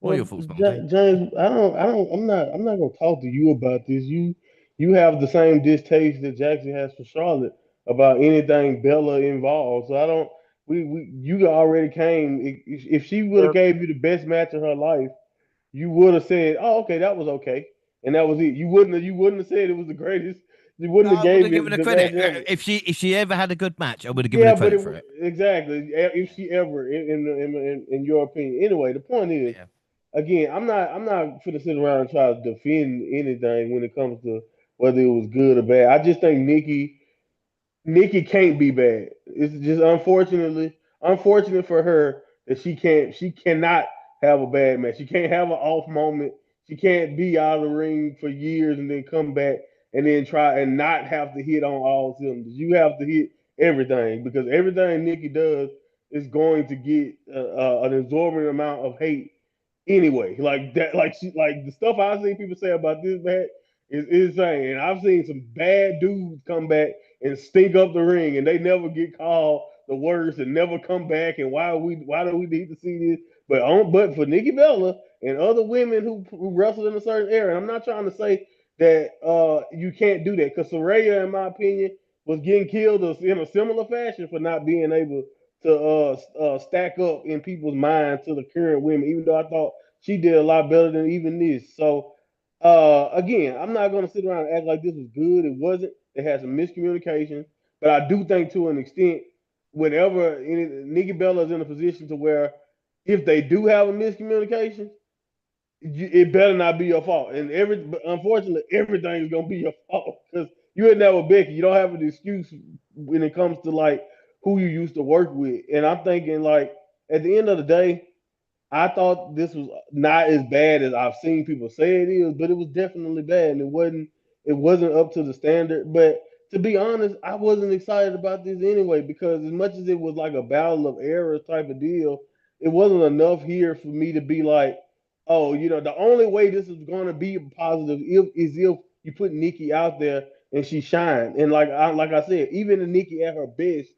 What are your Well, thoughts, Monty? James, I'm not gonna talk to you about this. You have the same distaste that Jackson has for Charlotte about anything Bella involved. So I don't. You already came. If she would have Yeah. gave you the best match of her life, you would have said, "Oh, okay, that was okay," and that was it. You wouldn't have said it was the greatest. You No, wouldn't have I would gave have given it her the match credit ever. if she ever had a good match. I would have given her Yeah, but credit for it. exactly if she ever, in your opinion. Anyway, the point is, Yeah. again, I'm not gonna sit around and try to defend anything when it comes to whether it was good or bad. I just think Nikki can't be bad. It's just unfortunate for her that she cannot have a bad match. She can't have an off moment. She can't be out of the ring for years and then come back and then try and not have to hit on all cylinders. You have to hit everything because everything Nikki does is going to get an exorbitant amount of hate anyway. Like that, like the stuff I see people say about this match is insane. And I've seen some bad dudes come back and stink up the ring, and they never get called the worst and never come back. And why do we need to see this? But for Nikki Bella and other women who wrestled in a certain era, and I'm not trying to say that you can't do that because Soraya, in my opinion, was getting killed in a similar fashion for not being able to stack up in people's minds to the current women, even though I thought she did a lot better than even this. So again, I'm not going to sit around and act like this was good. It wasn't. It had some miscommunication, but I do think to an extent, Nikki Bella is in a position to where if they do have a miscommunication, it better not be your fault. But unfortunately, everything is gonna be your fault because you ain't never Becky. You don't have an excuse when it comes to like who you used to work with. And I'm thinking like at the end of the day, I thought this was not as bad as I've seen people say it is, but it was definitely bad, and it wasn't up to the standard. But to be honest, I wasn't excited about this anyway because as much as it was like a battle of errors type of deal, it wasn't enough here for me to be like, oh, the only way this is going to be positive is if you put Nikki out there and she shined. And like I said, even Nikki at her best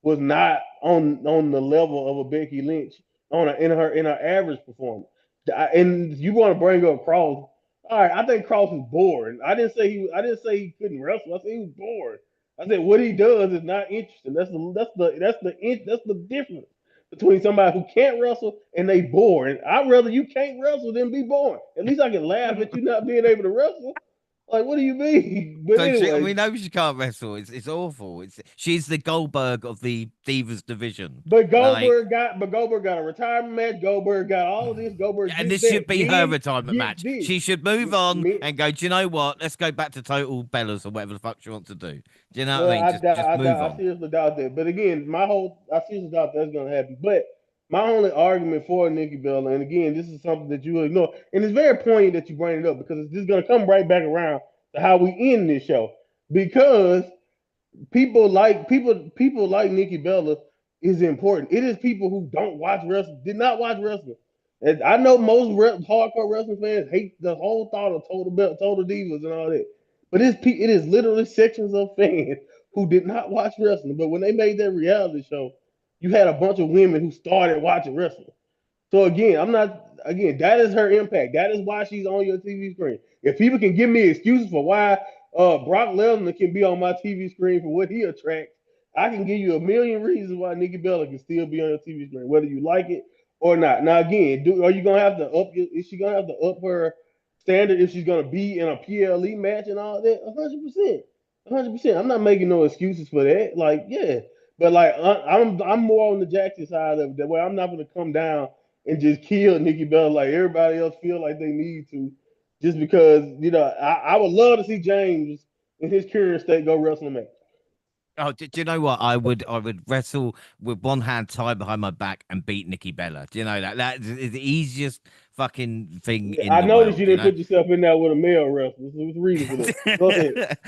was not on the level of a Becky Lynch in her average performance. And you want to bring up Cross? All right, I think Cross is boring. I didn't say he couldn't wrestle. I said he was boring. I said what he does is not interesting. That's the difference between somebody who can't wrestle and they boring. I'd rather you can't wrestle than be boring. At least I can laugh at you not being able to wrestle. Like, what do you mean? But We anyway, know she can't wrestle. It's awful. She's the Goldberg of the Divas division. But Like, Goldberg got a retirement match. Goldberg got all of this. Goldberg and gets this should that. be her Men retirement gets match. this. She should move on Men, and go. Do you know what? Let's go back to Total Bellas or whatever the fuck she wants to do. Do you know what I well, mean? Just move I on. seriously doubt that. But again, I seriously doubt that's gonna happen. But My only argument for Nikki Bella, and again, this is something that you ignore, and it's very poignant that you bring it up because it's just going to come right back around to how we end this show. Because people like Nikki Bella is important. It is people who don't watch wrestling, did not watch wrestling. And I know most hardcore wrestling fans hate the whole thought of total divas and all that, but it is literally sections of fans who did not watch wrestling. But when they made that reality show, you had a bunch of women who started watching wrestling. So again, I'm not again, that is her impact. That is why she's on your TV screen. If people can give me excuses for why Brock Lesnar can be on my TV screen for what he attracts, I can give you a million reasons why Nikki Bella can still be on your TV screen, whether you like it or not. Now again, are you gonna have to is she gonna have to up her standard if she's gonna be in a PLE match and all that? 100%. 100%. I'm not making no excuses for that. Like, yeah. But like I'm more on the Jackson side of it. That way I'm not gonna come down and just kill Nikki Bella like everybody else feel like they need to, just because I would love to see James in his current state go wrestle a match. Oh, do you know what? I would wrestle with one hand tied behind my back and beat Nikki Bella. Do you know that? That is the easiest fucking thing in I the noticed you world, you didn't know? put yourself in there with a male wrestler. So there's a reason for that. Go ahead.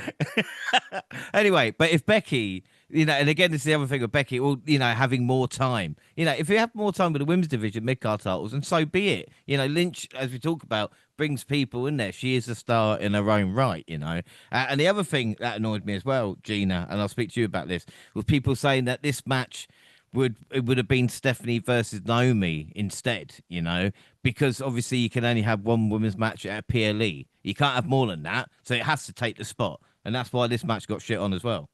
Anyway, but if Becky, and again, this is the other thing with Becky, well, having more time. If you have more time with the women's division, mid-card titles, and so be it. Lynch, as we talk about, brings people in there. She is a star in her own right. And the other thing that annoyed me as well, Gina, and I'll speak to you about this, was people saying that this match would have been Stephanie versus Naomi instead, because obviously you can only have one women's match at a PLE. You can't have more than that, so it has to take the spot, and that's why this match got shit on as well.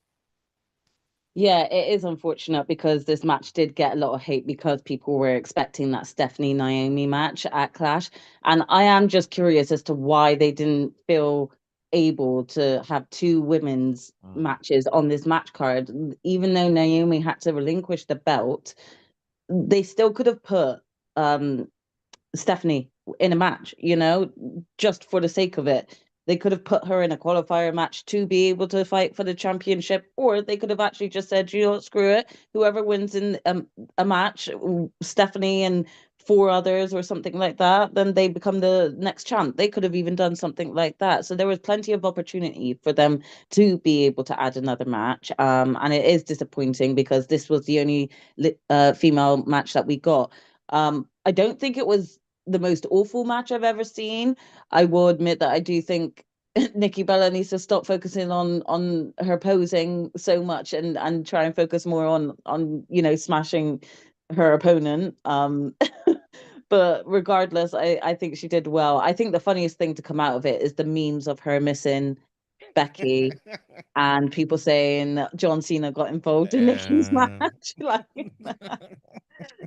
Yeah, it is unfortunate because this match did get a lot of hate because people were expecting that Stephanie Naomi match at Clash. And I am just curious as to why they didn't feel able to have two women's matches on this match card. Even though Naomi had to relinquish the belt, they still could have put um Stephanie in a match, just for the sake of it. They could have put her in a qualifier match to be able to fight for the championship, or they could have actually just said, screw it. Whoever wins in a match, Stephanie and four others or something like that, then they become the next champ. They could have even done something like that. So there was plenty of opportunity for them to be able to add another match. And it is disappointing because this was the only female match that we got. I don't think it was the most awful match I've ever seen. I will admit that I do think Nikki Bella needs to stop focusing on her posing so much and try and focus more on smashing her opponent. But regardless, I think she did well. I think the funniest thing to come out of it is the memes of her missing Becky and people saying that John Cena got involved in Nikki's match. Like,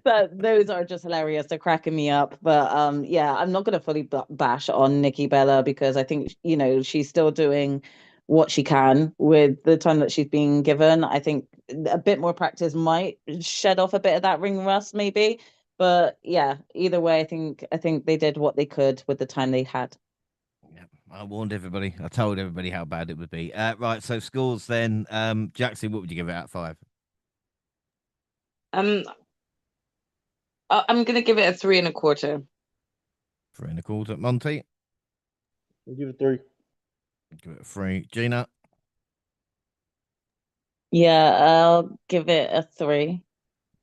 but those are just hilarious. They're cracking me up. But yeah, I'm not going to fully bash on Nikki Bella because I think she's still doing what she can with the time that she's being given. I think a bit more practice might shed off a bit of that ring rust, maybe. But yeah, either way, I think they did what they could with the time they had. Yeah, I warned everybody. I told everybody how bad it would be. Right, so scores then. Jaxie, what would you give it out of 5? Um, I'm gonna give it a 3.25. 3.25. Monty, I'll give it 3. give it a 3. Gina, Yeah, I'll give it a 3.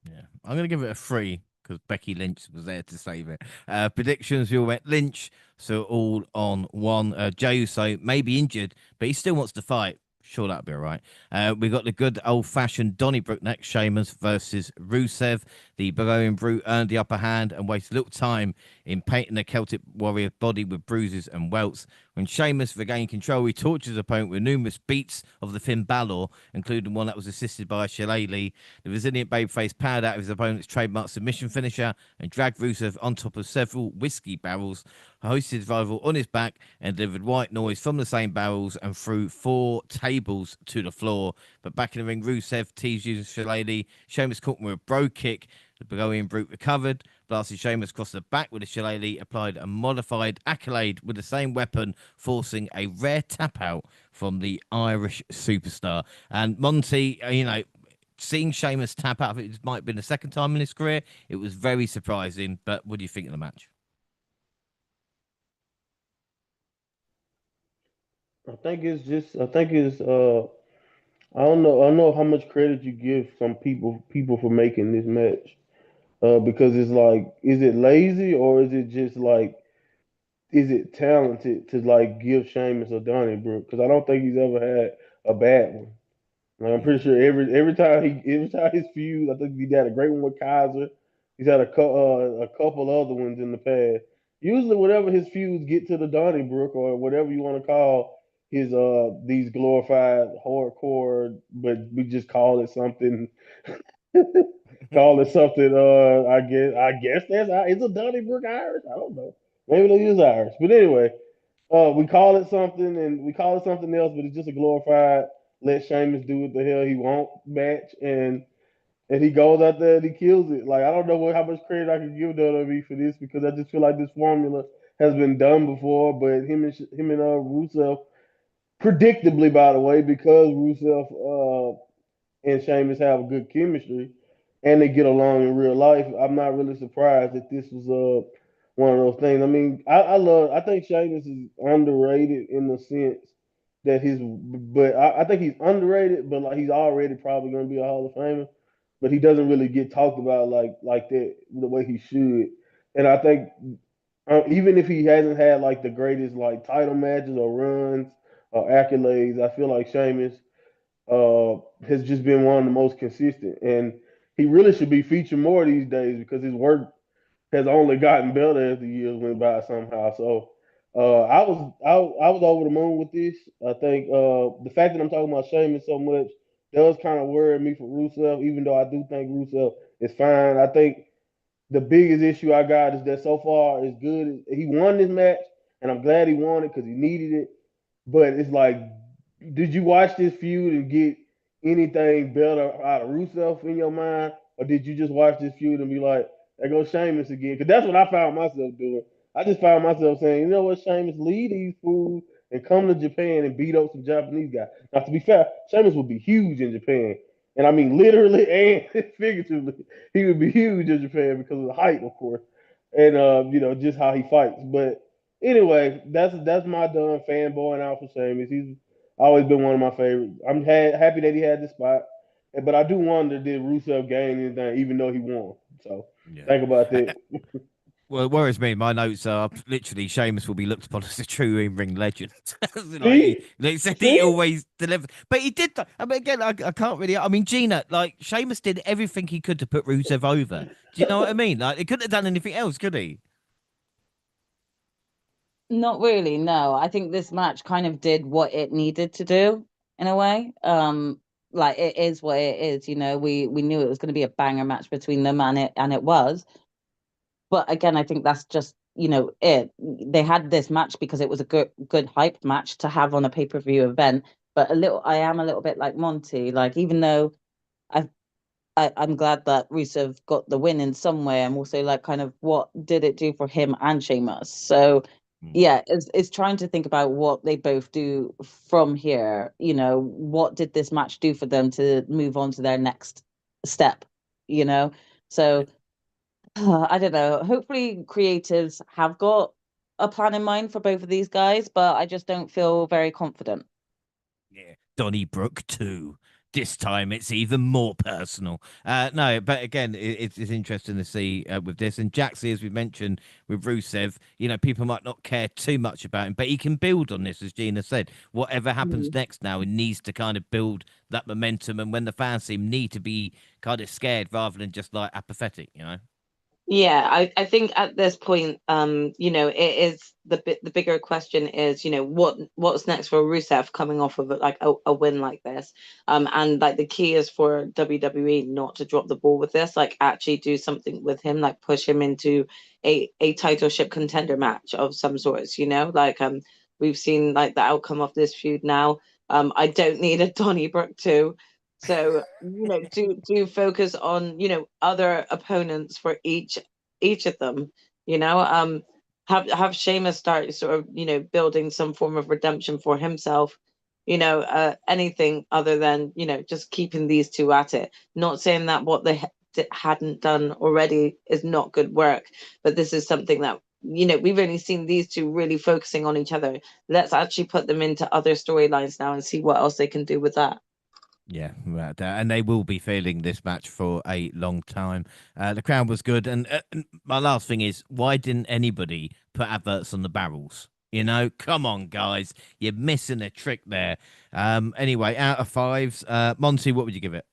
yeah, I'm gonna give it a 3 because Becky Lynch was there to save it. Predictions: we all went Lynch, so all on one. Jey Uso may be injured, but he still wants to fight. Sure, that'll be all right. We got the good old-fashioned Donnybrook next, Sheamus versus Rusev. The Bavarian Brute earned the upper hand and wasted little time in painting the Celtic warrior's body with bruises and welts. When Sheamus regained control, he tortured his opponent with numerous beats of the Finn Balor, including one that was assisted by Shillelagh. The resilient babyface powered out of his opponent's trademark submission finisher and dragged Rusev on top of several whiskey barrels, hoisted his rival on his back and delivered white noise from the same barrels and threw 4 tables to the floor. But back in the ring, Rusev teased using Shillelagh. Sheamus caught him with a bro kick. The Bavarian Brute recovered, blasted Sheamus across the back with a Shillelagh, applied a modified accolade with the same weapon, forcing a rare tap out from the Irish superstar. And Monty, seeing Sheamus tap out, it might have been the second time in his career. It was very surprising. But what do you think of the match? I think it's I don't know how much credit you give some people for making this match. Because it's like, is it lazy or is it just like, is it talented to like give Sheamus or Donnybrook? Because I don't think he's ever had a bad one. Like, I'm pretty sure every time his feud, I think he had a great one with Kaiser. He's had a couple other ones in the past. Usually, whatever his feuds get to the Donnybrook or whatever you want to call his these glorified hardcore, but we just call it something. Call it something. I guess that's it's a Donnybrook Irish. I don't know. Maybe they use Irish, but anyway, we call it something and we call it something else, but it's just a glorified let Sheamus do what the hell he want match, and he goes out there and he kills it. Like, I don't know how much credit I can give WWE for this, because I just feel like this formula has been done before, but him and Rusev, predictably by the way, because Rusev and Sheamus have a good chemistry and they get along in real life, I'm not really surprised that this was one of those things. I mean, I think Sheamus is underrated in the sense that I think he's underrated, but like he's already probably going to be a Hall of Famer, but he doesn't really get talked about like that the way he should. And I think even if he hasn't had like the greatest like title matches or runs or accolades, I feel like Sheamus has just been one of the most consistent, and he really should be featured more these days because his work has only gotten better as the years went by somehow. So I was over the moon with this. I think the fact that I'm talking about Sheamus so much does kind of worry me for Rusev, even though I do think Rusev is fine. I think the biggest issue I got is that so far as good as he won this match, and I'm glad he won it because he needed it. But it's like, did you watch this feud and get anything better out of Rusev in your mind, or did you just watch this feud and be like, "There goes Sheamus again"? Because that's what I found myself doing. I just found myself saying, "You know what, Sheamus, leave these fools and come to Japan and beat up some Japanese guys." Now, to be fair, Sheamus would be huge in Japan, and I mean literally and figuratively, he would be huge in Japan because of the height, of course, and just how he fights. But anyway, that's my done fanboying out for Sheamus. He's always been one of my favorites. I'm happy that he had this spot, but I do wonder, did Rusev gain anything even though he won? So Yeah. think about that. Well, it worries me. My notes are literally Sheamus will be looked upon as a true in-ring legend. Like See, they said he see, always delivered, but he did. I mean, again, I can't really. I mean, Gina, like Sheamus did everything he could to put Rusev over. Do you know what I mean? Like he couldn't have done anything else, could he? Not really, no. I think this match kind of did what it needed to do in a way. Like it is what it is, we knew it was going to be a banger match between them, and it was. But again, I think that's just, it. They had this match because it was a good hype match to have on a pay-per-view event. But I am a little bit like Monty. Like, even though I I'm glad that Rusev got the win in some way. I'm also like, kind of, what did it do for him and Sheamus? So Mm. yeah, it's trying to think about what they both do from here. What did this match do for them to move on to their next step? You know, so I don't know. Hopefully, creatives have got a plan in mind for both of these guys, but I just don't feel very confident. Yeah, Donnybrook too. This time it's even more personal. No, but again, it's interesting to see with this. And Jaxie, as we mentioned with Rusev, people might not care too much about him, but he can build on this, as Gina said. Whatever happens Mm. next now, he needs to kind of build that momentum. And when the fans seem need to be kind of scared rather than just like apathetic. Yeah, I think at this point, it is the bigger question is, what's next for Rusev coming off of like a win like this, and like the key is for WWE not to drop the ball with this, like actually do something with him, like push him into a titleship contender match of some sorts, like we've seen like the outcome of this feud now. I don't need a Donnybrook too. So, do focus on, other opponents for each of them, have Sheamus start sort of, building some form of redemption for himself. anything other than, just keeping these two at it. Not saying that what they hadn't done already is not good work, but this is something that, we've only seen these two really focusing on each other. Let's actually put them into other storylines now and see what else they can do with that. Yeah, right, and they will be feeling this match for a long time. The crowd was good, and my last thing is, why didn't anybody put adverts on the barrels? Come on, guys, you're missing a trick there. Anyway, out of fives, Monty, what would you give it?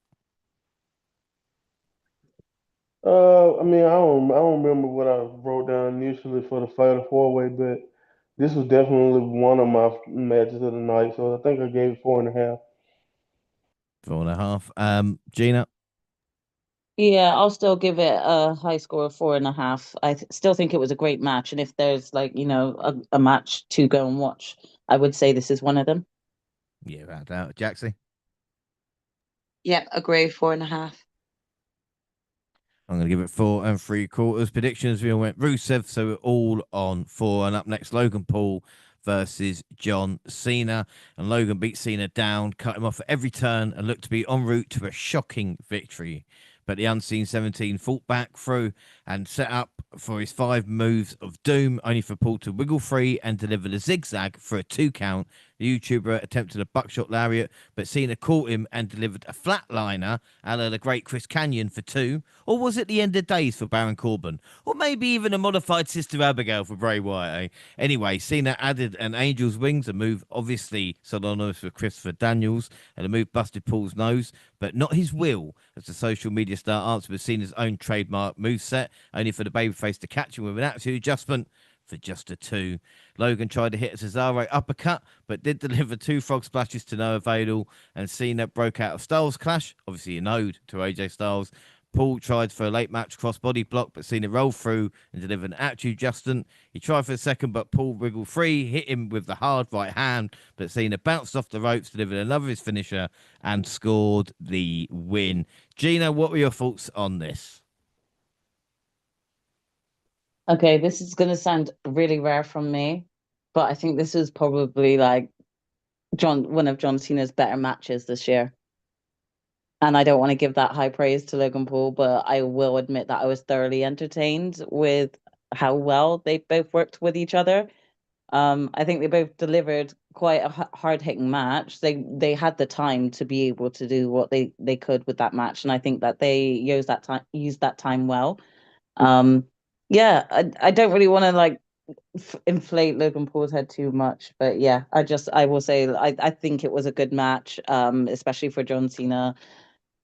I mean, I don't remember what I wrote down initially for the Fatal Four Way, but this was definitely one of my matches of the night. So I think I gave it 4.5. 4.5. Gina. Yeah, I'll still give it a high score of 4.5. I still think it was a great match, and if there's like a match to go and watch, I would say this is one of them. Yeah, without doubt. Jaxie. Yeah, agree. 4.5. I'm going to give it 4 3/4. Predictions, we all went Rusev, so we're all on 4. And up next, Logan Paul versus John Cena. And Logan beat Cena down, cut him off at every turn, and looked to be en route to a shocking victory. But the Unseen 17 fought back through and set up for his 5 moves of doom, only for Paul to wiggle free and deliver the zigzag for a 2 count. The YouTuber attempted a buckshot lariat, but Cena caught him and delivered a flatliner a la the great Chris Canyon for 2. Or was it the end of days for Baron Corbin? Or maybe even a modified Sister Abigail for Bray Wyatt, eh? Anyway, Cena added an Angel's Wings, a move obviously synonymous with Christopher Daniels, and the move busted Paul's nose, but not his will, as the social media star answered with Cena's own trademark moveset, only for the babyface to catch him with an attitude adjustment for just a 2. Logan tried to hit a Cesaro uppercut, but did deliver 2 frog splashes to no avail, and Cena broke out of Styles Clash, obviously an ode to AJ Styles. Paul tried for a late match crossbody block, but Cena rolled through and delivered an attitude adjustment. He tried for a second, but Paul wriggled free, hit him with the hard right hand, but Cena bounced off the ropes, delivered another his finisher, and scored the win. Gina, what were your thoughts on this? Okay, this is going to sound really rare from me, but I think this is probably like one of John Cena's better matches this year. And I don't want to give that high praise to Logan Paul, but I will admit that I was thoroughly entertained with how well they both worked with each other. I think they both delivered quite a hard hitting match. They had the time to be able to do what they could with that match, and I think that they used that time well. Um, yeah, I don't really want to like inflate Logan Paul's head too much, but yeah, I will say I think it was a good match, especially for John Cena.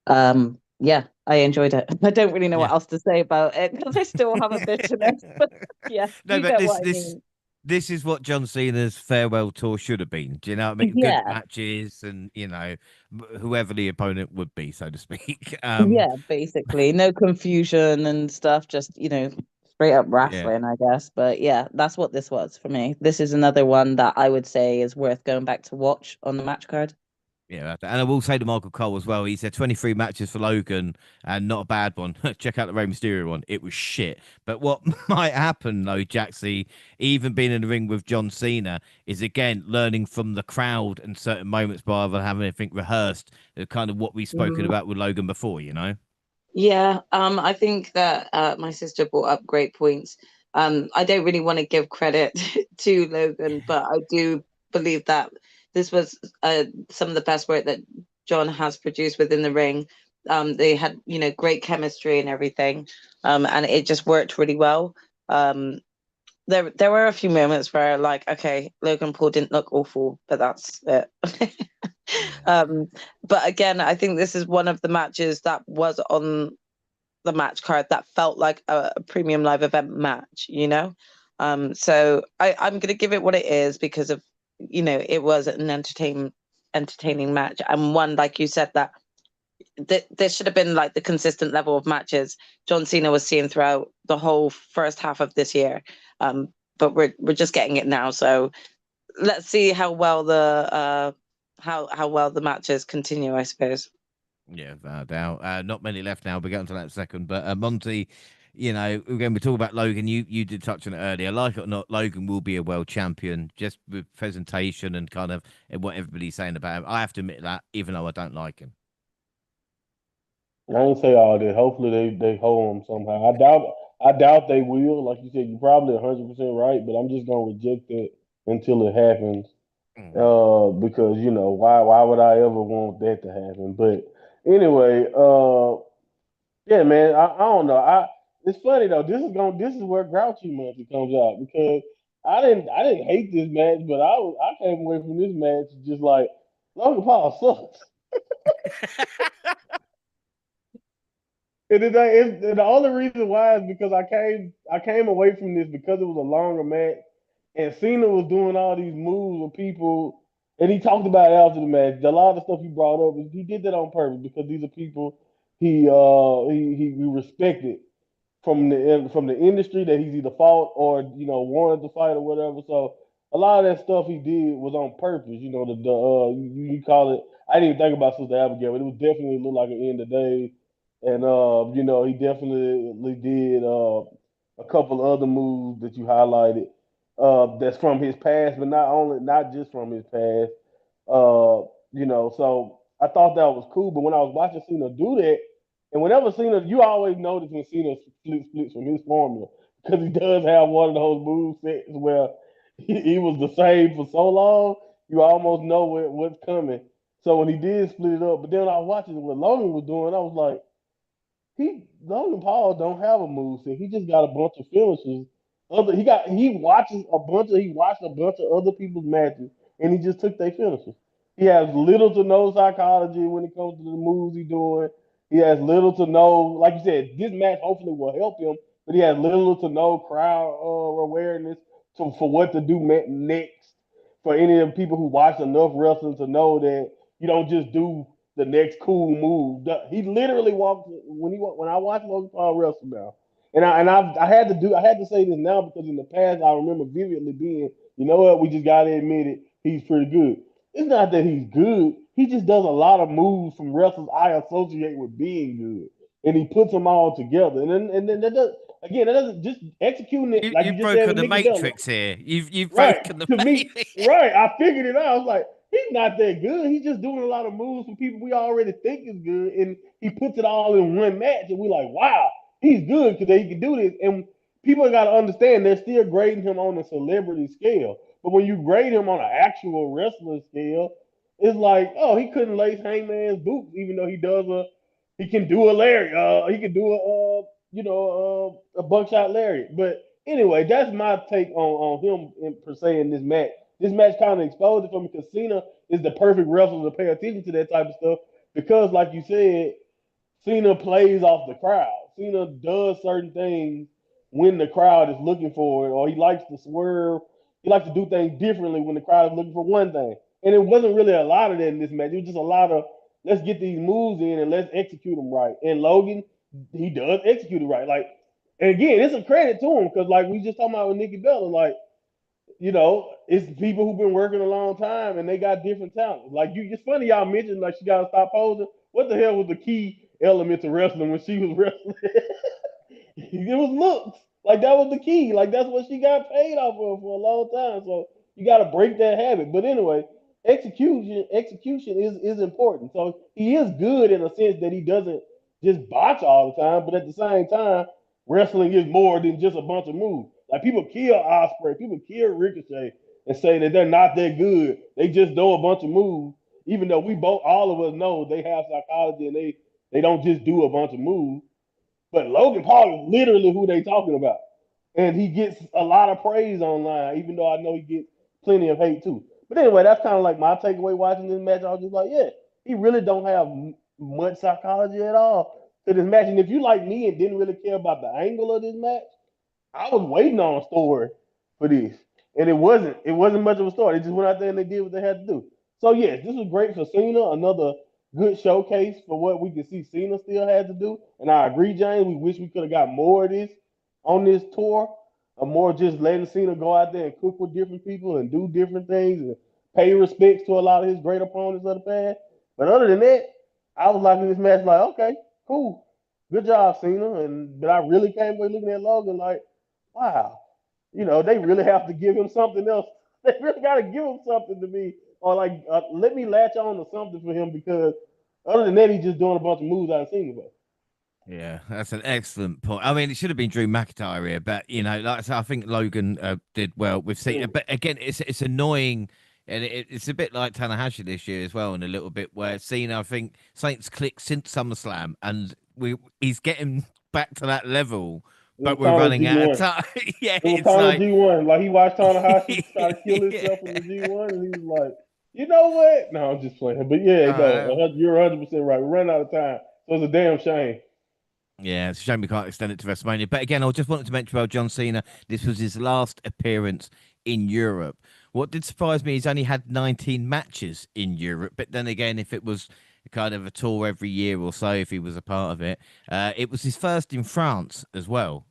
Yeah, I enjoyed it. I don't really know Yeah. what else to say about it because I still have a bitterness. But yeah, No, you but get this what I this mean. this is what John Cena's farewell tour should have been. Do you know what I mean? Good Yeah, matches and whoever the opponent would be, so to speak. yeah, basically. No confusion and stuff, just, straight up Yeah. wrestling, I guess. But yeah, that's what this was for me. This is another one that I would say is worth going back to watch on the match card. Yeah, and I will say to Michael Cole as well. He said 23 matches for Logan and not a bad one. Check out the Rey Mysterio one; it was shit. But what might happen though, Jaxie, even being in the ring with John Cena, is again learning from the crowd and certain moments rather than having anything rehearsed. Kind of what we've spoken about with Logan before, you know. Yeah, I think that my sister brought up great points. I don't really want to give credit to Logan, but I do believe that this was some of the best work that John has produced within the ring. They had, great chemistry and everything, and it just worked really well. Um, there were a few moments where, like, okay, Logan Paul didn't look awful, but that's it. Yeah. um, but again, I think this is one of the matches that was on the match card that felt like a premium live event match. So I'm gonna give it what it is because of, it was an entertaining match, and one, like you said, that this should have been like the consistent level of matches John Cena was seeing throughout the whole first half of this year. But we're just getting it now, so let's see how well how well the matches continue, I suppose. Yeah, without doubt. Not many left now. We'll get onto that in a second. But Monty, you know, when we talk about Logan, you did touch on it earlier. Like it or not, Logan will be a world champion just with presentation and kind of what everybody's saying about him. I have to admit that, even though I don't like him. I didn't say all that. Hopefully they hold him somehow. I doubt they will. Like you said, you're probably 100% right, but I'm just gonna reject it until it happens. Mm. Because why would I ever want that to happen? But anyway, yeah, man, I don't know. It's funny though. This is where Grouchy Monkey comes out because I didn't hate this match, but I came away from this match just like Logan Paul sucks. And the only reason why is because I came away from this because it was a longer match, and Cena was doing all these moves with people, and he talked about it after the match. A lot of the stuff he brought up, he did that on purpose because these are people he respected from the industry that he's either fought or wanted to fight or whatever. So a lot of that stuff he did was on purpose. You call it. I didn't even think about Sister Abigail, but it was definitely looked like an end of days. And he definitely did a couple other moves that you highlighted that's from his past, but not just from his past. So I thought that was cool. But when I was watching Cena do that, and whenever Cena, you always notice when Cena splits from his formula because he does have one of those move sets where he was the same for so long, you almost know what's coming. So when he did split it up, but then I was watching what Logan was doing, I was like, Logan Paul don't have a move set. He just got a bunch of finishes. He watched a bunch of other people's matches and he just took their finishes. He has little to no psychology when it comes to the moves he's doing. He has little to no, like you said, this match hopefully will help him, but he has little to no crowd awareness for what to do next. For any of the people who watch enough wrestling to know that you don't just do the next cool move. He literally walked when I watched Logan Paul wrestle now, I had to say this now because in the past I remember vividly being, you know what, we just gotta admit it, he's pretty good. It's not that he's good, he just does a lot of moves from wrestlers I associate with being good, and he puts them all together, and then that doesn't just executing it like you You've just said broken with the Nikki Bella. matrix here. You've Right. broken the To me, matrix. right. I figured it out. I was like, he's not that good. He's just doing a lot of moves from people we already think is good. And he puts it all in one match. And we're like, wow, he's good because he can do this. And people got to understand they're still grading him on a celebrity scale. But when you grade him on an actual wrestler scale, it's like, oh, he couldn't lace Hangman's boots, even though he can do a lariat. He can do a buckshot lariat. But anyway, that's my take on him per se in this match. This match kind of exposed it for me because Cena is the perfect wrestler to pay attention to that type of stuff because, like you said, Cena plays off the crowd. Cena does certain things when the crowd is looking for it, or he likes to swerve. He likes to do things differently when the crowd is looking for one thing. And it wasn't really a lot of that in this match. It was just a lot of let's get these moves in and let's execute them right. And Logan, he does execute it right. Like, and again, it's a credit to him because, like we just talking about with Nikki Bella, like it's people who've been working a long time and they got different talents. Like it's funny y'all mentioned like she got to stop posing. What the hell was the key element to wrestling when she was wrestling? It was looks. Like that was the key. Like that's what she got paid off of for a long time. So you got to break that habit. But anyway, execution is important. So he is good in a sense that he doesn't just botch all the time. But at the same time, wrestling is more than just a bunch of moves. Like people kill Osprey, people kill Ricochet, and say that they're not that good. They just know a bunch of moves. Even though all of us know they have psychology and they don't just do a bunch of moves. But Logan Paul is literally who they talking about. And he gets a lot of praise online, even though I know he gets plenty of hate too. But anyway, that's kind of like my takeaway watching this match. I was just like, yeah, he really don't have much psychology at all to this match. And if you like me and didn't really care about the angle of this match, I was waiting on a story for this, and it wasn't much of a story. They just went out there and they did what they had to do. So yes, this was great for Cena. Another good showcase for what we can see Cena still had to do. And I agree, James. We wish we could have got more of this on this tour, or more just letting Cena go out there and cook with different people and do different things and pay respects to a lot of his great opponents of the past. But other than that, I was liking this match like, okay, cool. good job, Cena. But I really came away looking at Logan like, wow, they really have to give him something else. They really got to give him something to me, or like let me latch on to something for him because other than that, he's just doing a bunch of moves I've seen before. Yeah, that's an excellent point. I mean, it should have been Drew McIntyre here, but like I said, I think Logan did well with Cena. Mm. But again, it's annoying, and it's a bit like Tanahashi this year as well, in a little bit where Cena, I think Saints clicked since SummerSlam, and he's getting back to that level, It but was we're time of running out of G1. time. Yeah, It was it's time of like, G1. Like he watched Tanahashi try to kill yeah. himself in the G1, and he was like, you know what? No, I'm just playing. But yeah, no, Uh, you're 100% right. We're running out of time, so it's a damn shame. Yeah, it's a shame we can't extend it to WrestleMania. But again, I just wanted to mention about John Cena. This was his last appearance in Europe. What did surprise me, he's only had 19 matches in Europe. But then again, if it was kind of a tour every year or so, if he was a part of it, it was his first in France as well,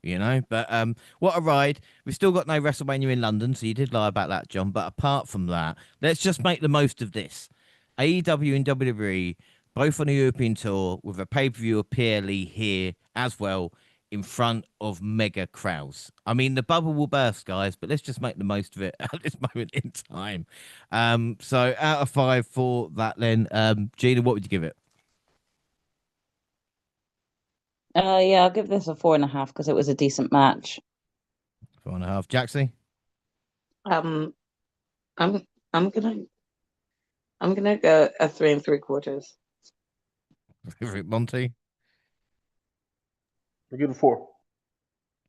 But what a ride. We've still got no WrestleMania in London, so you did lie about that, John. But apart from that, let's just make the most of this. AEW and WWE both on a European tour with a pay per view of PLE here as well in front of mega crowds. I mean, the bubble will burst, guys, but let's just make the most of it at this moment in time. So out of 5 for that, then, Gina, what would you give it? Yeah, I'll give this a 4.5 because it was a decent match. 4.5. Jaxie? Um, I'm I'm gonna I'm gonna go a 3 3/4. Monty? We give it 4.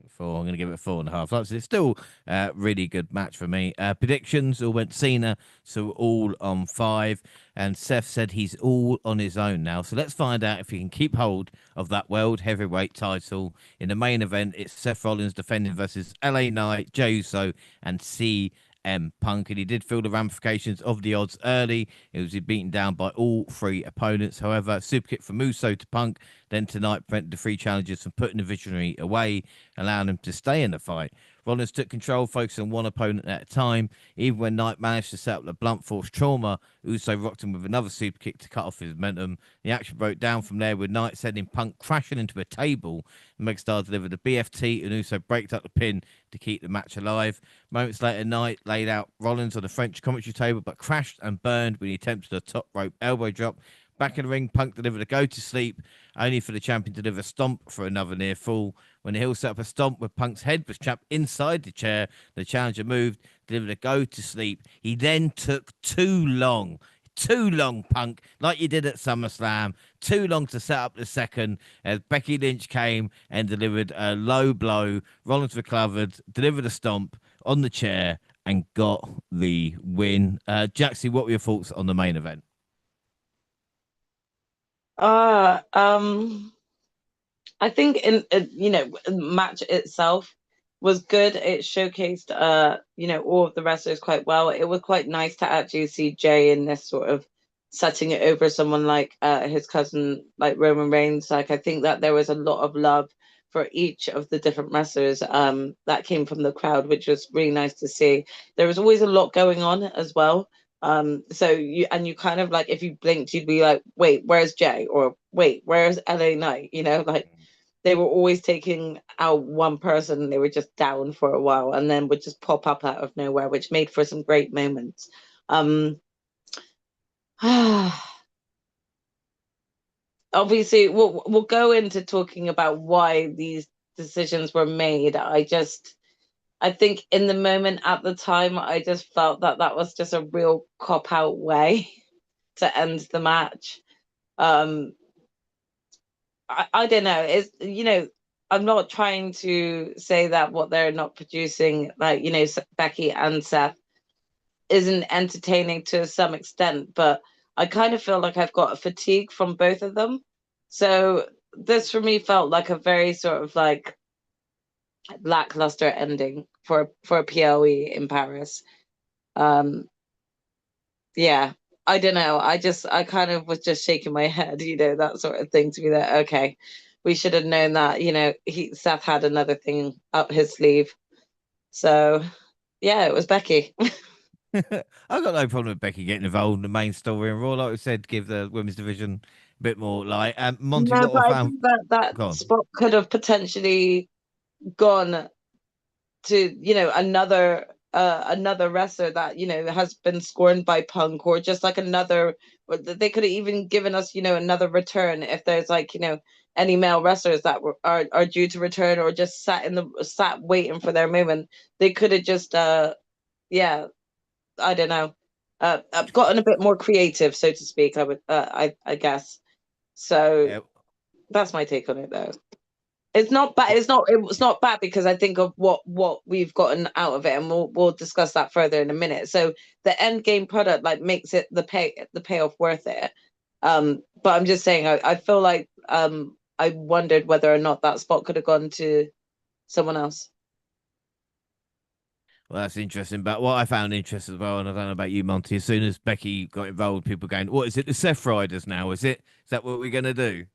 4. I'm going to give it 4.5. That's it's still a really good match for me. Predictions all went Cena, so all on 5. And Seth said he's all on his own now. So let's find out if he can keep hold of that world heavyweight title. In the main event, it's Seth Rollins defending versus LA Knight, Jey Uso, and Punk, and he did feel the ramifications of the odds early. He was beaten down by all 3 opponents. However, super kick from Uso to Punk, then tonight prevented the 3 challengers from putting the visionary away, allowing him to stay in the fight. Rollins took control, focusing on one opponent at a time. Even when Knight managed to set up the blunt force trauma, Uso rocked him with another super kick to cut off his momentum. The action broke down from there, with Knight sending Punk crashing into a table. Megastar delivered the BFT, and Uso braked up the pin to keep the match alive. Moments later, Knight laid out Rollins on the French commentary table, but crashed and burned when he attempted a top rope elbow drop. Back in the ring, Punk delivered a go to sleep, only for the champion to deliver a stomp for another near fall. When the Hill set up a stomp where Punk's head was trapped inside the chair, the challenger moved, delivered a go to sleep. He then took too long, Punk, like you did at SummerSlam. Too long to set up the second as Becky Lynch came and delivered a low blow. Rollins recovered, delivered a stomp on the chair, and got the win. Jaxie, what were your thoughts on the main event? Uh, um, I think match itself was good. It showcased all of the wrestlers quite well. It was quite nice to actually see Jay in this sort of setting it over someone like his cousin, like Roman Reigns. Like I think that there was a lot of love for each of the different wrestlers that came from the crowd, which was really nice to see. There was always a lot going on as well. So you kind of like if you blinked, you'd be like, wait, where's Jay? Or wait, where's LA Knight? Like they were always taking out one person and they were just down for a while and then would just pop up out of nowhere, which made for some great moments. Um, Obviously, we'll go into talking about why these decisions were made. I think in the moment at the time, I just felt that that was just a real cop out way to end the match. Um, I don't know. I'm not trying to say that what they're not producing, like, Becky and Seth, isn't entertaining to some extent, but I kind of feel like I've got a fatigue from both of them. So this for me felt like a very sort of like lackluster ending for a PLE in Paris. Um, yeah, I don't know. I kind of was just shaking my head, that sort of thing to be like, okay, we should have known that, Seth had another thing up his sleeve. So yeah, it was Becky. I've got no problem with Becky getting involved in the main story and Raw. Like we said, give the women's division bit more like Monty. No, What but I I found. think that Go on. spot could have potentially gone to, another wrestler that, has been scorned by Punk, or just like another, or they could have even given us, another return if there's like, any male wrestlers that are due to return, or just sat waiting for their moment. They could have just yeah, I don't know, gotten a bit more creative, so to speak. I guess. So Yeah. that's my take on it, though. It's not bad. It's not bad because I think of what we've gotten out of it, and we'll discuss that further in a minute. So the end game product like makes it the payoff worth it. But I'm just saying, I feel like I wondered whether or not that spot could have gone to someone else. Well, that's interesting. But what I found interesting as well, and I don't know about you, Monty, as soon as Becky got involved, people going, "What is it? The Seth Riders now? Is it? Is that what we're gonna do?"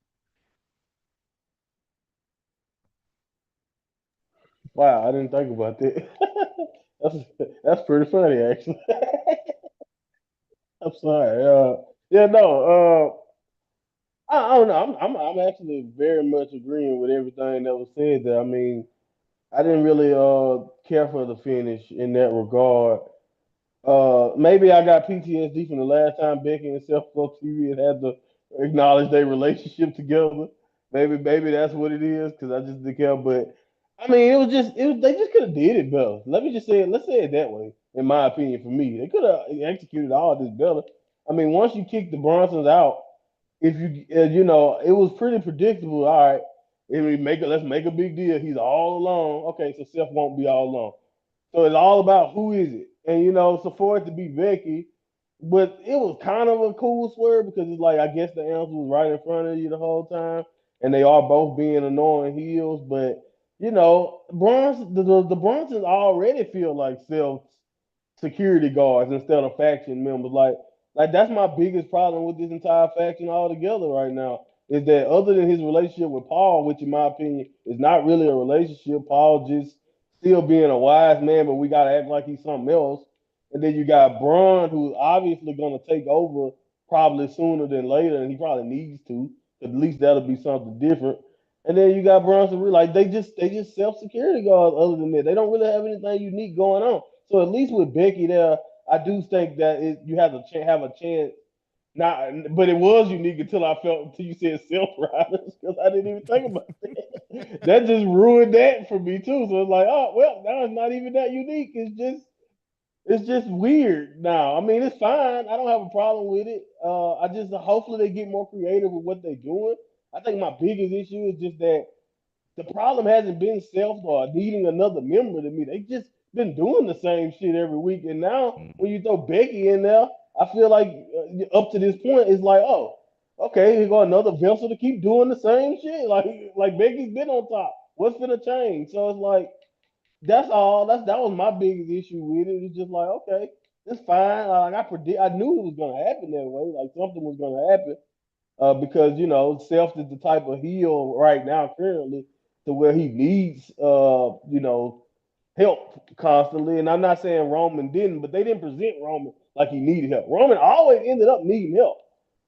Wow, I didn't think about that. that's that's pretty funny, actually. I'm sorry. Yeah, no. I don't know. I'm actually very much agreeing with everything that was said there. I mean, I didn't really care for the finish in that regard. Maybe I got PTSD from the last time Becky and Seth on TV and had to acknowledge their relationship together. Maybe that's what it is because I just didn't care. But I mean, they just could have did it better. Let me just say it. Let's say it that way. In my opinion, for me, they could have executed all this better. I mean, once you kick the Bronsons out, if it was pretty predictable. All right, if we let's make a big deal. He's all alone. Okay, so Seth won't be all alone. So it's all about who is it, and so for it to be Becky, but it was kind of a cool swerve because it's like I guess the answer was right in front of you the whole time, and they are both being annoying heels. But the Bronsons already feel like self security guards instead of faction members. Like that's my biggest problem with this entire faction altogether right now. Is that other than his relationship with Paul, which in my opinion is not really a relationship, Paul just still being a wise man, but we gotta act like he's something else. And then you got Braun, who's obviously gonna take over probably sooner than later, and he probably needs to. At least that'll be something different. And then you got Bronson Reed, like they just self security guards. Other than that, they don't really have anything unique going on. So at least with Becky there, I do think that you have have a chance. Not, but it was unique until you said self riders because I didn't even think about that. That just ruined that for me too. So it's like, oh well, now it's not even that unique. It's just weird now. I mean, it's fine. I don't have a problem with it. I just hopefully they get more creative with what they're doing. I think my biggest issue is just that the problem hasn't been self or needing another member to me. They just been doing the same shit every week. And now when you throw Becky in there, I feel like up to this point, it's like, oh, okay, here go another vessel to keep doing the same shit. Like Becky's been on top. What's gonna change? So it's like that's all. That was my biggest issue with it. It's just like, okay, it's fine. Like I knew it was gonna happen that way. Like something was gonna happen because Self is the type of heel right now currently to where he needs help constantly. And I'm not saying Roman didn't, but they didn't present Roman like he needed help. Roman always ended up needing help,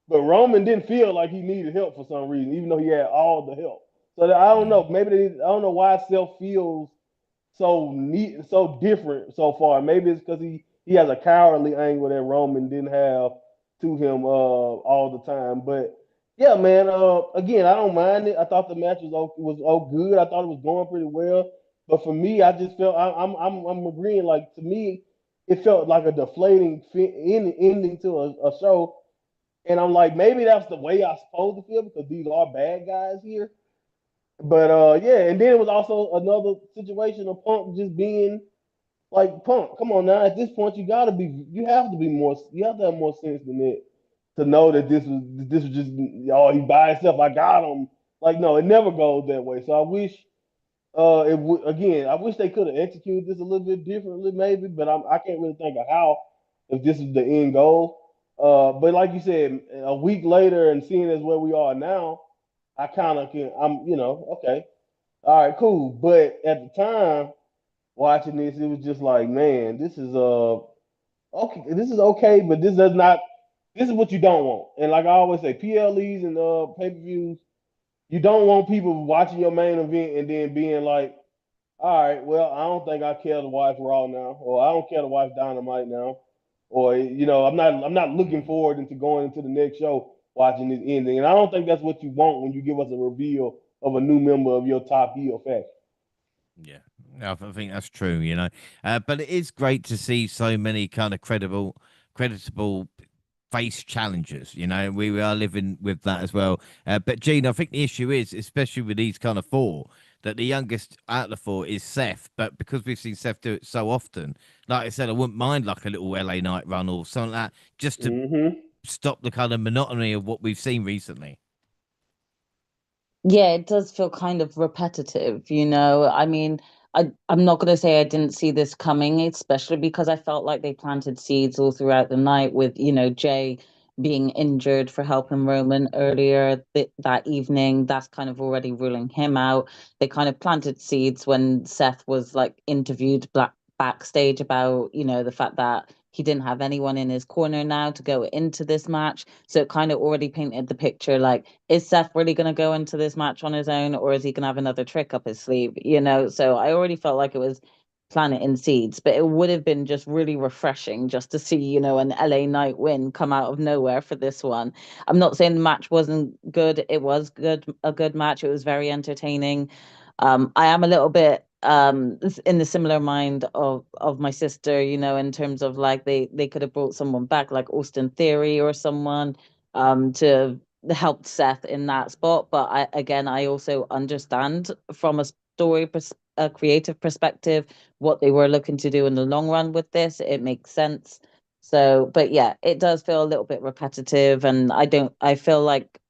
but Roman didn't feel like he needed help for some reason, even though he had all the help. So I don't know. I don't know why Self feels so neat, so different so far. Maybe it's because he has a cowardly angle that Roman didn't have to him all the time. But yeah, man. Again, I don't mind it. I thought the match was all good. I thought it was going pretty well. But for me, I just felt I'm agreeing. Like to me, it felt like a deflating ending to a show. And I'm like, maybe that's the way I'm supposed to feel because these are bad guys here. But yeah, and then it was also another situation of Punk just being like Punk. Come on now, at this point you have to be more, you have to have more sense than that to know that this was just he by himself. I got him. Like no, it never goes that way. So I wish again, I wish they could have executed this a little bit differently, maybe. But I can't really think of how if this is the end goal. But like you said, a week later and seeing as where we are now, I kind of can. Okay, all right, cool. But at the time watching this, it was just like, man, this is okay. This is okay, but this does not this is what you don't want. And like I always say, PLEs and pay-per-views, you don't want people watching your main event and then being like, all right, well, I don't think I care to watch Raw now, or I don't care to watch Dynamite now, or I'm not looking forward into going into the next show watching this ending. And I don't think that's what you want when you give us a reveal of a new member of your top heel faction. Yeah, I think that's true. But it is great to see so many kind of creditable face challengers. We are living with that as well. But Gene, I think the issue is, especially with these kind of four, that the youngest out of the four is Seth. But because we've seen Seth do it so often, like I said, I wouldn't mind like a little LA Night run or something like that, just to Mm-hmm. stop the kind of monotony of what we've seen recently. Yeah, it does feel kind of repetitive, you know. I mean, I'm not gonna say I didn't see this coming, especially because I felt like they planted seeds all throughout the night with, Jay being injured for helping Roman earlier that evening. That's kind of already ruling him out. They kind of planted seeds when Seth was like interviewed backstage about, the fact that he didn't have anyone in his corner now to go into this match. So it kind of already painted the picture like, is Seth really going to go into this match on his own, or is he going to have another trick up his sleeve? So I already felt like it was planting seeds, but it would have been just really refreshing just to see, an LA Knight win come out of nowhere for this one. I'm not saying the match wasn't good. It was a good match. It was very entertaining. I am a little bit in the similar mind of my sister, in terms of like they could have brought someone back like Austin Theory or someone to helped Seth in that spot. But I also understand from a a creative perspective, what they were looking to do in the long run with this. It makes sense. So, but yeah, it does feel a little bit repetitive, and I feel like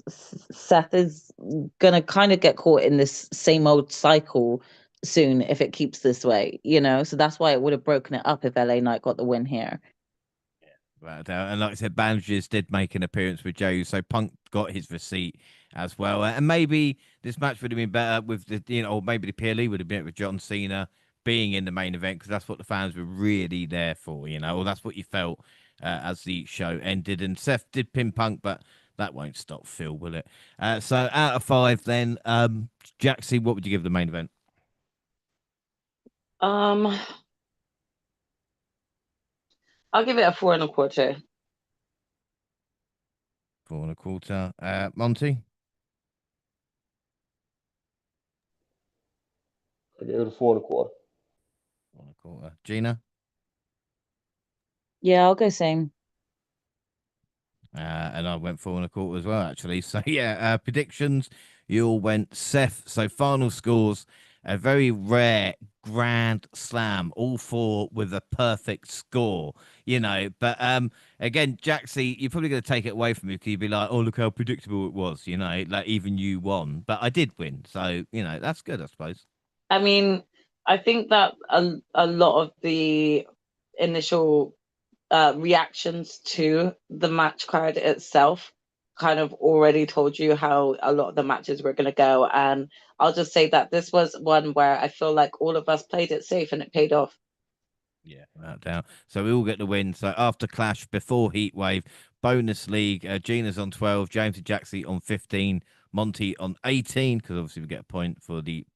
Seth is gonna kind of get caught in this same old cycle soon if it keeps this way, So that's why it would have broken it up if LA Knight got the win here. Right, and like I said, Bandages did make an appearance with Joe, so Punk got his receipt as well. And maybe this match would have been better with or maybe the PLE would have been with John Cena being in the main event because that's what the fans were really there for, or that's what you felt as the show ended. And Seth did pin Punk, but that won't stop Phil, will it? So out of five, then, Jaxie, what would you give the main event? Um, I'll give it a 4.25. 4.25. Monty? I gave it a 4.25. 4.25. Gina? Yeah, I'll go same. And I went 4.25 as well, actually. So yeah, predictions. You all went Seth. So final scores: a very rare grand slam, all four with a perfect score. But again, Jaxie, you're probably going to take it away from me because you'd be like, "Oh, look how predictable it was." Like even you won, but I did win, so that's good, I suppose. I mean, I think that a lot of the initial reactions to the match card itself kind of already told you how a lot of the matches were going to go. And I'll just say that this was one where I feel like all of us played it safe and it paid off. Yeah, without doubt. So we all get the win. So after Clash, before Heatwave, bonus league, Gina's on 12, James and Jaxie on 15, Monty on 18, because obviously we get a point for the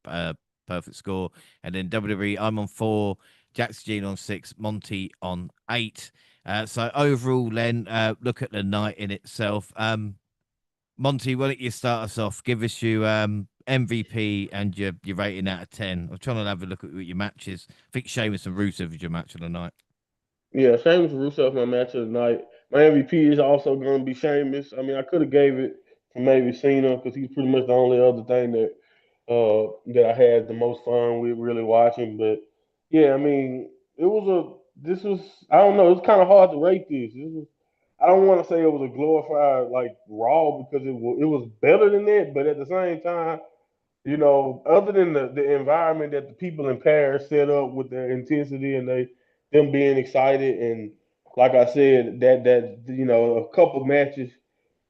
perfect score. And then WWE, I'm on 4, Jaxie Gina on 6, Monty on 8. So overall, then, look at the night in itself. Monty, why don't you start us off? Give us your MVP and your rating out of 10. I'm trying to have a look at your matches. I think Sheamus and Rusev is your match of the night. Yeah, Sheamus and Rusev my match of the night. My MVP is also going to be Sheamus. I mean, I could have gave it to maybe Cena because he's pretty much the only other thing that I had the most fun with really watching. But yeah, I mean, it was a this was I don't know. It's kind of hard to rate this. I don't want to say it was a glorified like Raw because it was better than that, but at the same time, other than the environment that the people in Paris set up with their intensity and them being excited and like I said, that a couple matches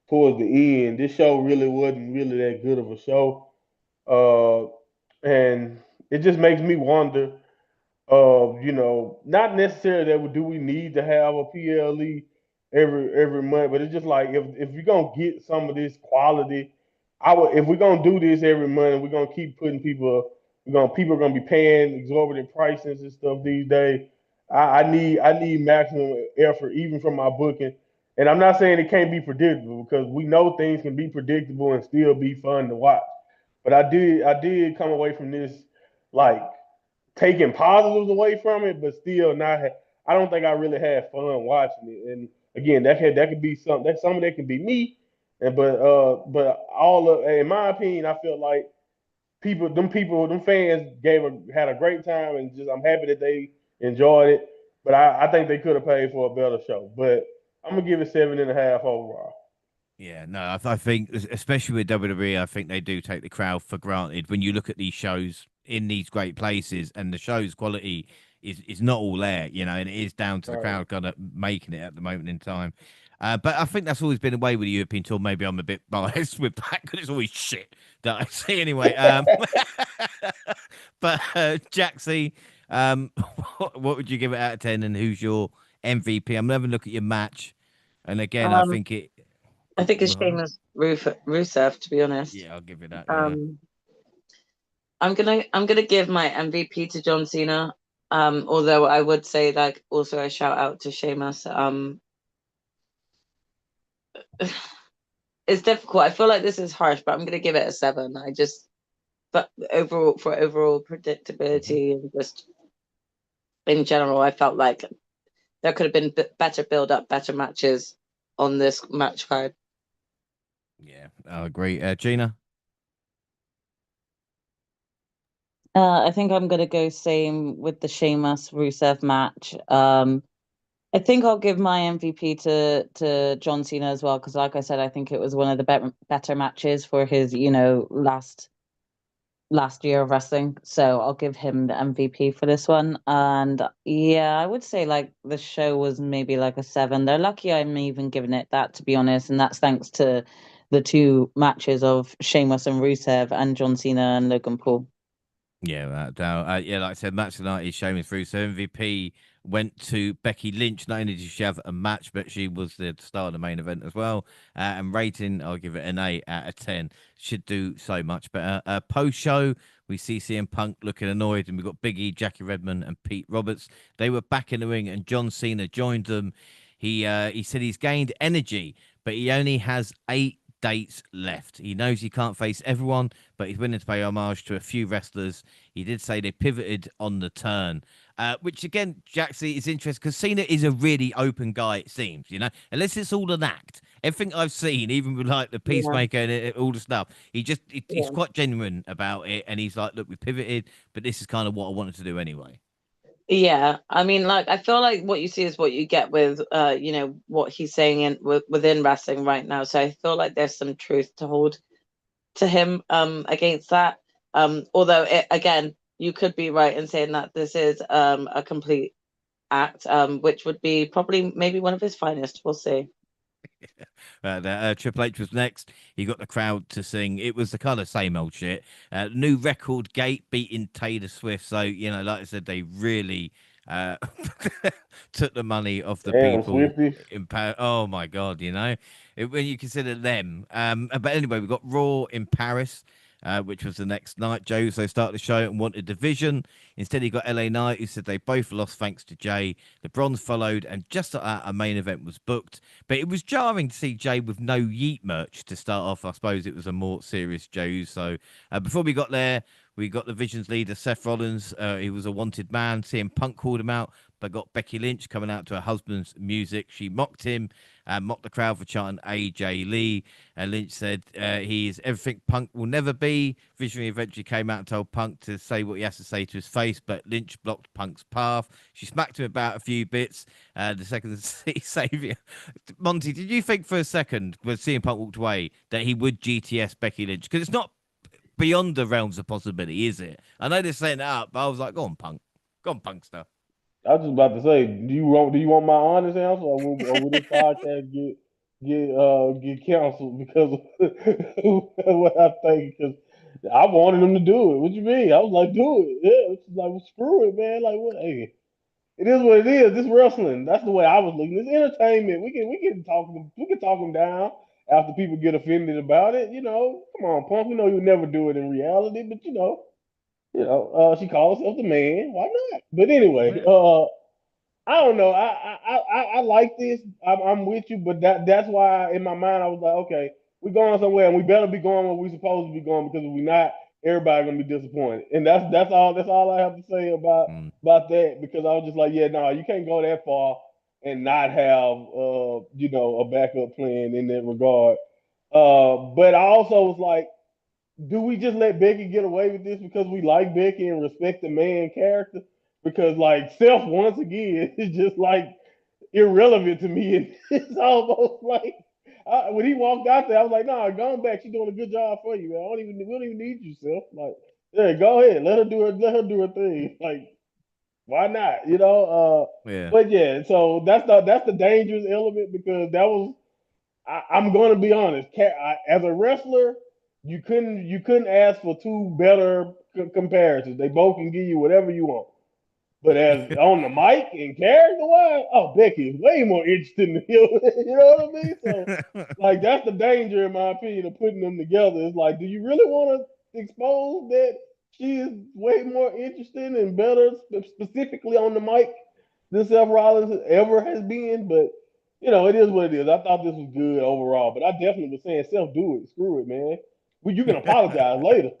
towards the end, this show really wasn't really that good of a show. Uh, and it just makes me wonder, not necessarily that do we need to have a PLE every month. But it's just like if you're gonna get some of this quality, if we're gonna do this every month, and we're gonna keep putting people are gonna be paying exorbitant prices and stuff these days. I need maximum effort even from my booking. And I'm not saying it can't be predictable because we know things can be predictable and still be fun to watch. But I did come away from this like taking positives away from it, but still not. I don't think I really had fun watching it. And again, that could be some of that can be me. And but all of in my opinion, I feel like them fans had a great time, and just I'm happy that they enjoyed it. But I think they could have paid for a better show. But I'm gonna give it 7.5 overall. Yeah, no, I think, especially with WWE, I think they do take the crowd for granted. When you look at these shows in these great places, and the show's quality is not all there, and it is down to the Right. crowd kind of making it at the moment in time. But I think that's always been the way with the European tour. Maybe I'm a bit biased with that because it's always shit that I see anyway. But Jaxie, what would you give it out of 10, and who's your MVP? I'm having a look at your match, and again, I Um, think it. I think it's Well, Sheamus Rusev, to be honest. yeah, I'll give it that. Yeah. Um, I'm gonna give my MVP to John Cena. Although I would say like also a shout out to Sheamus. It's difficult. I feel like this is harsh, but I'm gonna give it a 7. But overall Mhm. predictability and just in general, I felt like there could have been better build up, better matches on this match card. Yeah, I agree. Gina. I think I'm gonna go same with the Sheamus Rusev match. I think I'll give my MVP to John Cena as well because, like I said, I think it was one of the better matches for his, last year of wrestling. So I'll give him the MVP for this one. And yeah, I would say like the show was maybe like a 7. They're lucky I'm even giving it that, to be honest, and that's thanks to the two matches of Sheamus and Rusev and John Cena and Logan Paul. Yeah, without doubt. Yeah, like I said, match tonight is showing through. So MVP went to Becky Lynch. Not only did she have a match, but she was the star of the main event as well. And rating, I'll give it an 8 out of 10. Should do so much better. Post show, we see CM Punk looking annoyed, and we've got Big E, Jackie Redmond, and Pete Roberts. They were back in the ring, and John Cena joined them. He said he's gained energy, but he only has 8 dates left. He knows he can't face everyone, but he's willing to pay homage to a few wrestlers. He did say they pivoted on the turn, which again, Jaxie, is interesting because Cena is a really open guy, it seems, unless it's all an act. Everything I've seen, even with like the Yeah, Peacemaker and all the stuff, he's yeah. quite genuine about it. And he's like, look, we pivoted, but this is kind of what I wanted to do anyway. Yeah, I mean, like I feel like what you see is what you get with, what he's saying within wrestling right now. So I feel like there's some truth to hold to him, against that. Although again, you could be right in saying that this is a complete act, which would be probably maybe one of his finest. We'll see. Triple H was next. He got the crowd to sing. It was the kind of same old shit. New record gate beating Taylor Swift. So, like I said, they really uh, took the money of the Damn, people Swifty. in Paris. Oh, my God, when you consider them. But anyway, we got Raw in Paris. Which was the next night. Jey Uso started the show and wanted division. Instead, he got LA Knight, who said they both lost thanks to Jay. The bronze followed, and just like that, a main event was booked. But it was jarring to see Jay with no Yeet merch to start off. I suppose it was a more serious Jey Uso. Before we got there, we got the Vision's leader, Seth Rollins. He was a wanted man. CM Punk called him out, but got Becky Lynch coming out to her husband's music. She mocked him, mocked the crowd for chanting AJ Lee. Lynch said he is everything Punk will never be. Visionary eventually came out and told Punk to say what he has to say to his face, but Lynch blocked Punk's path. She smacked him about a few bits. The second savior. Monty, did you think for a second when CM Punk walked away that he would GTS Becky Lynch? Because it's not beyond the realms of possibility, is it? I know they're saying that up, but I was like, go on, Punk. Go on, Punkster. I was just about to say, do you want my honest answer, or will this podcast get canceled because of what I think? Because I wanted them to do it. What you mean? I was like, do it. Yeah, it's like, well, screw it, man. Like, what? Hey, it is what it is. This wrestling. That's the way I was looking. It's entertainment. We can talk them down after people get offended about it. You know, come on, Punk. We know you never do it in reality, but she calls herself the man. Why not? But anyway, Yeah. I don't know. I like this. I'm with you, but that's why in my mind I was like, okay, we're going somewhere, and we better be going where we supposed to be going because if we're not, everybody gonna be disappointed. And that's all I have to say Mm. about that because I was just like, yeah, no, you can't go that far and not have a backup plan in that regard. But I also was like, do we just let Becky get away with this because we like Becky and respect the man character? Because like Seth once again is just like irrelevant to me. And it's almost like when he walked out there, I was like, "Nah, going back. She's doing a good job for you, man. We don't even need you, Seth. Like, yeah, go ahead. Let her do her thing. Like, why not? Yeah. But yeah, so that's the dangerous element because that was I'm going to be honest. As a wrestler, you couldn't ask for two better comparisons. They both can give you whatever you want. But as on the mic and character wise, oh Becky is way more interesting than him. You know what I mean? So like that's the danger in my opinion of putting them together. It's like, do you really want to expose that she is way more interesting and better specifically on the mic than Seth Rollins ever has been? But it is what it is. I thought this was good overall, but I definitely was saying, Seth, do it. Screw it, man. Well, you can apologize later.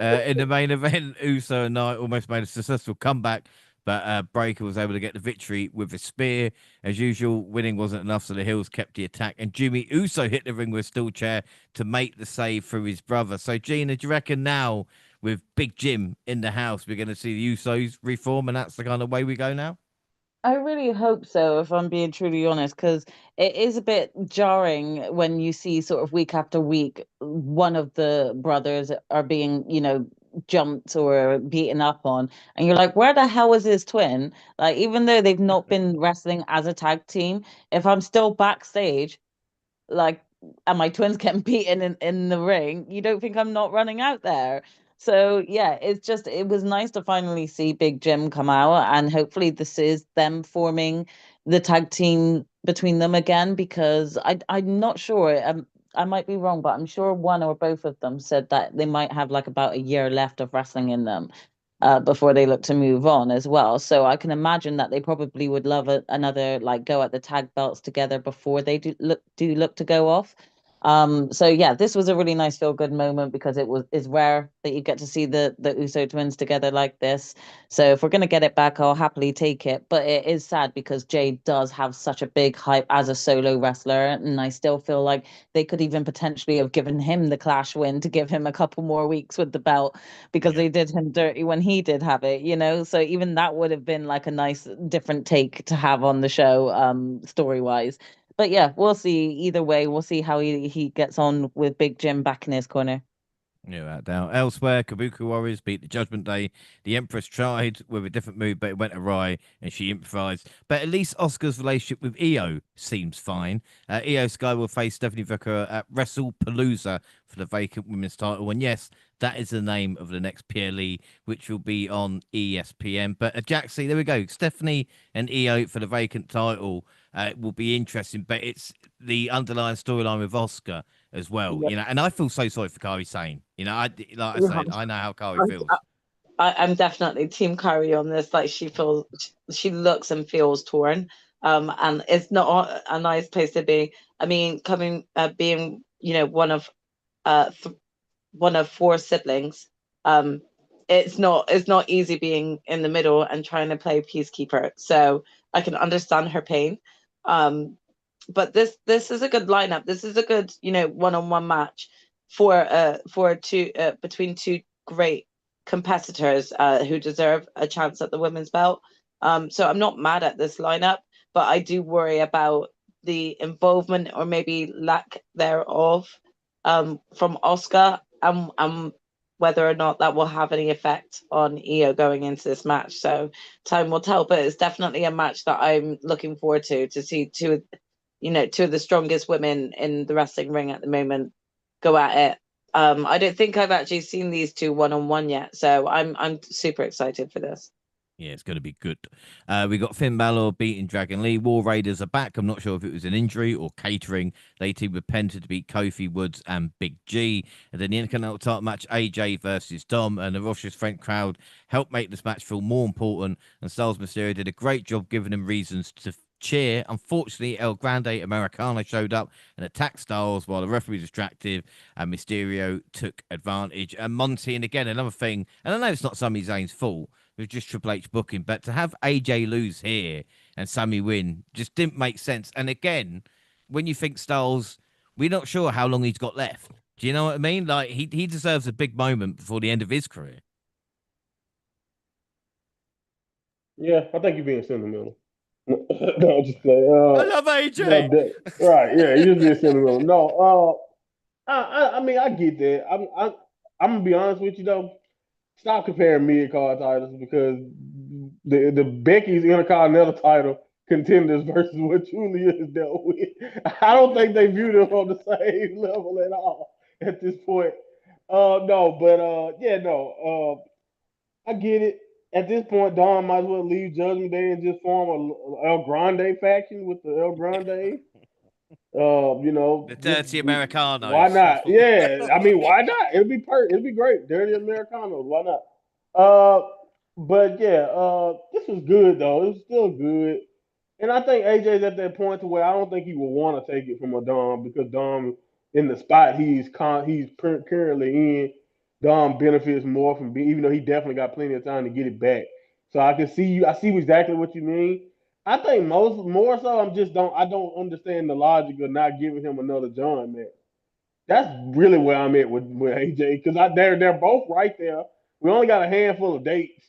In the main event, Uso and Knight almost made a successful comeback, but Breaker was able to get the victory with a spear. As usual, winning wasn't enough, so the Hills kept the attack. And Jimmy Uso hit the ring with a steel chair to make the save through his brother. So, Gina, do you reckon now, with Big Jim in the house, we're going to see the Usos reform, and that's the kind of way we go now? I really hope so, if I'm being truly honest, because it is a bit jarring when you see sort of week after week one of the brothers are being, jumped or beaten up on, and you're like, where the hell is his twin? Like, even though they've not been wrestling as a tag team, if I'm still backstage, like, and my twins getting beaten in the ring, you don't think I'm not running out there. So yeah, it was nice to finally see Big Jim come out, and hopefully this is them forming the tag team between them again, because I'm not sure. I might be wrong, but I'm sure one or both of them said that they might have like about a year left of wrestling in them before they look to move on as well. So I can imagine that they probably would love another like go at the tag belts together before they do look to go off. So yeah, this was a really nice feel good moment because is rare that you get to see the Uso twins together like this. So if we're gonna get it back, I'll happily take it. But it is sad because Jay does have such a big hype as a solo wrestler, and I still feel like they could even potentially have given him the Clash win to give him a couple more weeks with the belt because Yeah. they did him dirty when he did have it. So even that would have been like a nice different take to have on the show, story wise. But yeah, we'll see. Either way, we'll see how he gets on with Big Jim back in his corner. Yeah, that down. Elsewhere, Kabuki Warriors beat the Judgment Day. The Empress tried with a different move, but it went awry and she improvised. But at least Oscar's relationship with Io seems fine. Io Sky will face Stephanie Vicker at WrestlePalooza for the vacant women's title. And yes, that is the name of the next PLE, which will be on ESPN. But Jaxie, there we go. Stephanie and Io for the vacant title will be interesting. But it's the underlying storyline with Oscar as well, Yeah. and I feel so sorry for Kari Sane. Like I said, I know how Kari feels. I'm definitely Team Kyrie on this. Like she looks and feels torn, and it's not a nice place to be. I mean, being one of four siblings, um, it's not easy being in the middle and trying to play peacekeeper. So I can understand her pain. Um, but this is a good lineup. This is a good one-on-one match for two between two great competitors who deserve a chance at the women's belt. So I'm not mad at this lineup, but I do worry about the involvement or maybe lack thereof from Oscar and whether or not that will have any effect on Io going into this match. So time will tell, but it's definitely a match that I'm looking forward to see two of the strongest women in the wrestling ring at the moment go at it. I don't think I've actually seen these two one on one yet, so I'm super excited for this. Yeah, it's going to be good. We got Finn Balor beating Dragon Lee. War Raiders are back. I'm not sure if it was an injury or catering. They team with Penta to beat Kofi, Woods, and Big G. And then the Intercontinental title match, AJ versus Dom. And the Roche's French crowd helped make this match feel more important. And Styles Mysterio did a great job giving them reasons to cheer. Unfortunately, El Grande Americano showed up and attacked Styles while the referee was distracted, and Mysterio took advantage. And Monty, and again, another thing, and I know it's not Sami Zayn's fault, it was just Triple H booking, but to have AJ lose here and Sami win just didn't make sense. And again, when you think Styles, we're not sure how long he's got left. Do you know what I mean? Like, he deserves a big moment before the end of his career. Yeah, I think you're being sentimental. No, I'm just playing. I love AJ. No, right? Yeah, you just being sentimental. No, I mean, I get that. I'm gonna be honest with you though. Stop comparing mid card titles because the Becky's Intercontinental title contenders versus what Julia has dealt with. I don't think they view them on the same level at all at this point. No, but yeah, no. I get it. At this point, Don might as well leave Judgment Day and just form a El Grande faction with the El Grande. You know, The just Dirty Americanos. why not? Yeah, I mean, why not? It'd be great. Dirty Americanos, why not? But yeah, this was good though. It was still good, and I think AJ's at that point to where I don't think he will want to take it from a Dom because Dom in the spot currently in, Dom benefits more from being, even though he definitely got plenty of time to get it back. So I can see you. I see exactly what you mean. I think more so I don't understand the logic of not giving him another John match. That's really where I'm at with AJ because they're both right there. We only got a handful of dates.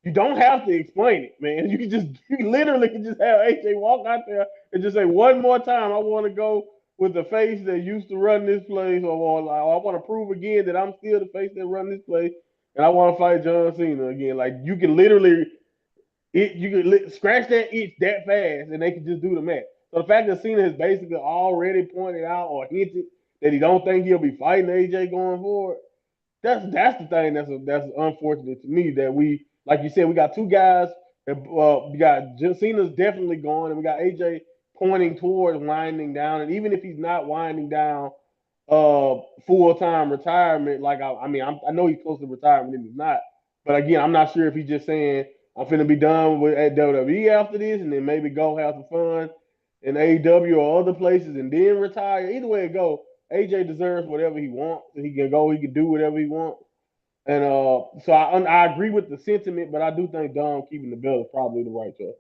You don't have to explain it, man. You literally can just have AJ walk out there and just say one more time, I want to go with the face that used to run this place, or I want to prove again that I'm still the face that run this place, and I want to fight John Cena again. Like you can literally scratch that itch that fast, and they can just do the match. So the fact that Cena has basically already pointed out or hinted that he don't think he'll be fighting AJ going forward, that's the thing that's unfortunate to me that we, like you said, we got two guys. We got Cena's definitely gone, and we got AJ pointing towards winding down. And even if he's not winding down, full time retirement, like I know he's close to retirement, and he's not. But again, I'm not sure if he's just saying I'm finna be done at WWE after this, and then maybe go have some fun in AEW or other places, and then retire. Either way it go, AJ deserves whatever he wants, and he can go, he can do whatever he wants. And so I agree with the sentiment, but I do think Dom keeping the belt is probably the right choice.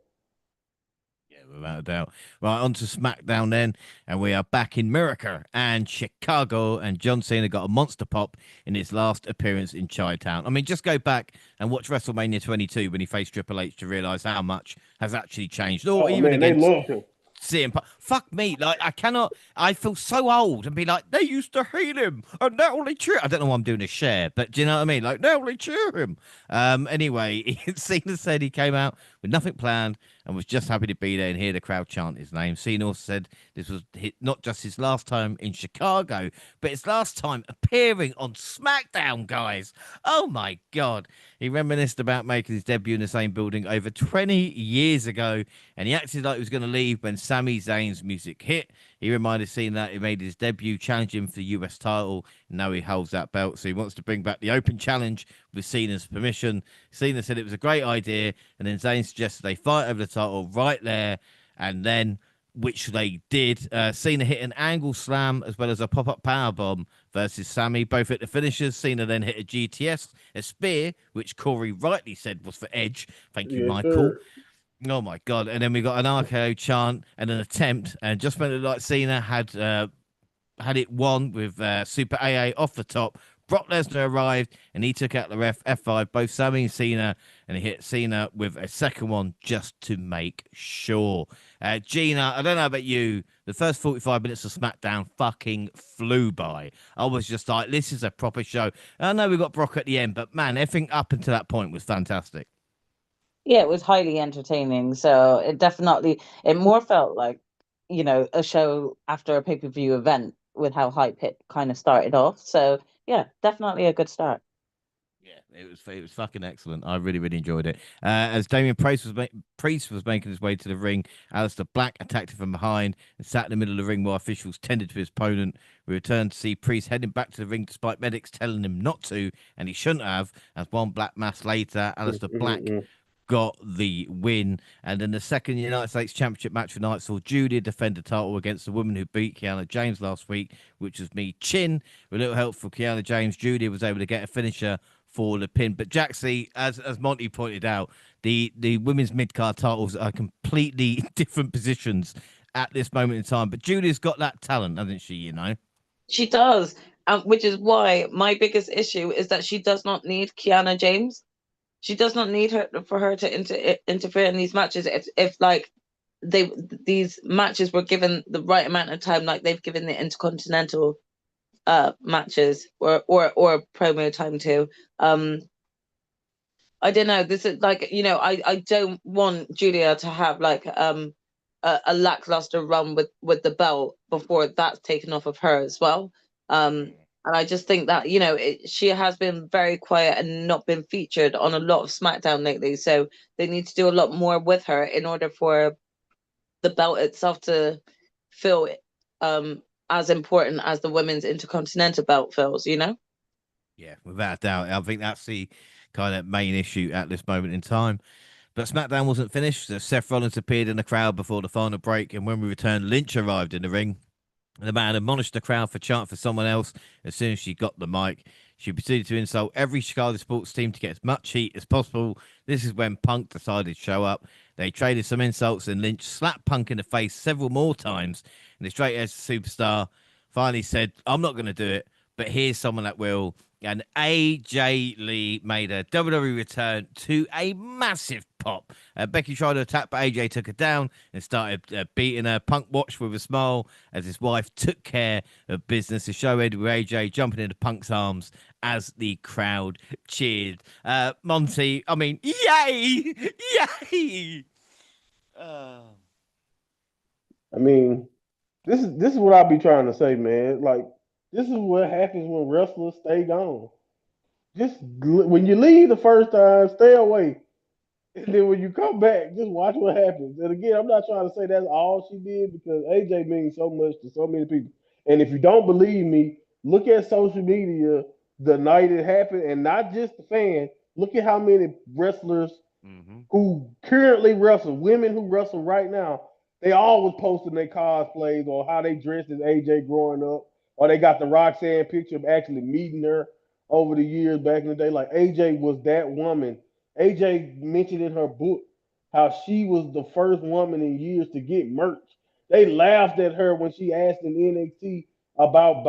Yeah, without a doubt. Right, on to SmackDown then, and we are back in America and Chicago, and John Cena got a monster pop in his last appearance in Chi-Town. I mean, just go back and watch WrestleMania 22 when he faced Triple H to realize how much has actually changed. Or even man, against they love him. CM Punk. Fuck me. Like, I feel so old and be like, they used to hate him and now only cheer. I don't know why I'm doing a share, but do you know what I mean? Like, now only cheer him. Anyway, Cena said he came out with nothing planned and was just happy to be there and hear the crowd chant his name. Cena also said this was not just his last time in Chicago, but his last time appearing on SmackDown, guys. Oh my God. He reminisced about making his debut in the same building over 20 years ago, and he acted like he was going to leave when Sami Zayn's music hit. He reminded Cena that he made his debut challenging for the US title, and now he holds that belt, so he wants to bring back the open challenge with Cena's permission. Cena said it was a great idea, and then Zayn suggested they fight over the title right there, and then, which they did. Cena hit an angle slam as well as a pop-up powerbomb versus Sami, both at the finishers. Cena then hit a GTS, a spear, which Corey rightly said was for Edge. Thank you, Michael. Sure. Oh my God. And then we got an RKO chant and an attempt, and just when it looked like Cena had it won with Super AA off the top, Brock Lesnar arrived and he took out the ref F5, both Sami and Cena, and he hit Cena with a second one just to make sure. Gina, I don't know about you, the first 45 minutes of SmackDown fucking flew by. I was just like, this is a proper show. I know we got Brock at the end, but man, everything up until that point was fantastic. Yeah, it was highly entertaining. So it more felt like, a show after a pay-per-view event with how hype it kind of started off. So yeah, definitely a good start. Yeah, it was fucking excellent. I really, really enjoyed it. As Damien Priest was making his way to the ring, Aleister Black attacked him from behind and sat in the middle of the ring while officials tended to his opponent. We returned to see Priest heading back to the ring despite medics telling him not to, and he shouldn't have. As one black mass later, Aleister Black got the win. And then the second United States Championship match for night saw Julia defend the title against the woman who beat Kiana James last week, which was me, Chin. With a little help from Kiana James, Julia was able to get a finisher for the pin. But Jaxie, as Monty pointed out, the women's mid-card titles are completely different positions at this moment in time. But Julia's got that talent, hasn't she, you know? She does, which is why my biggest issue is that she does not need Kiana James. She does not need her for her to interfere in these matches. If like these matches were given the right amount of time, like they've given the Intercontinental matches or promo time too. I don't know. This is like, you know, I don't want Julia to have like a lackluster run with the belt before that's taken off of her as well. And I just think that, you know, she has been very quiet and not been featured on a lot of SmackDown lately. So they need to do a lot more with her in order for the belt itself to feel as important as the women's Intercontinental belt feels, you know? Yeah, without a doubt. I think that's the kind of main issue at this moment in time. But SmackDown wasn't finished. Seth Rollins appeared in the crowd before the final break, and when we returned, Lynch arrived in the ring. The man admonished the crowd for chanting for someone else as soon as she got the mic. She proceeded to insult every Chicago sports team to get as much heat as possible. This is when Punk decided to show up. They traded some insults, and Lynch slapped Punk in the face several more times. And the straight edge superstar finally said, "I'm not going to do it, but here's someone that will." And AJ Lee made a WWE return to a massive pop. Becky tried to attack, but AJ took her down and started beating her. Punk watched with a smile as his wife took care of business. The show ended with AJ jumping into Punk's arms as the crowd cheered. Monty, I mean, yay! Yay! I mean, this is what I be trying to say, man. Like, this is what happens when wrestlers stay gone. Just when you leave the first time, stay away. And then when you come back, just watch what happens. And again, I'm not trying to say that's all she did because AJ means so much to so many people. And if you don't believe me, look at social media the night it happened, and not just the fan. Look at how many wrestlers who currently wrestle, women who wrestle right now, they all was posting their cosplays or how they dressed as AJ growing up, or they got the Roxanne picture of actually meeting her over the years back in the day. Like AJ was that woman. AJ mentioned in her book how she was the first woman in years to get merch. They laughed at her when she asked in NXT about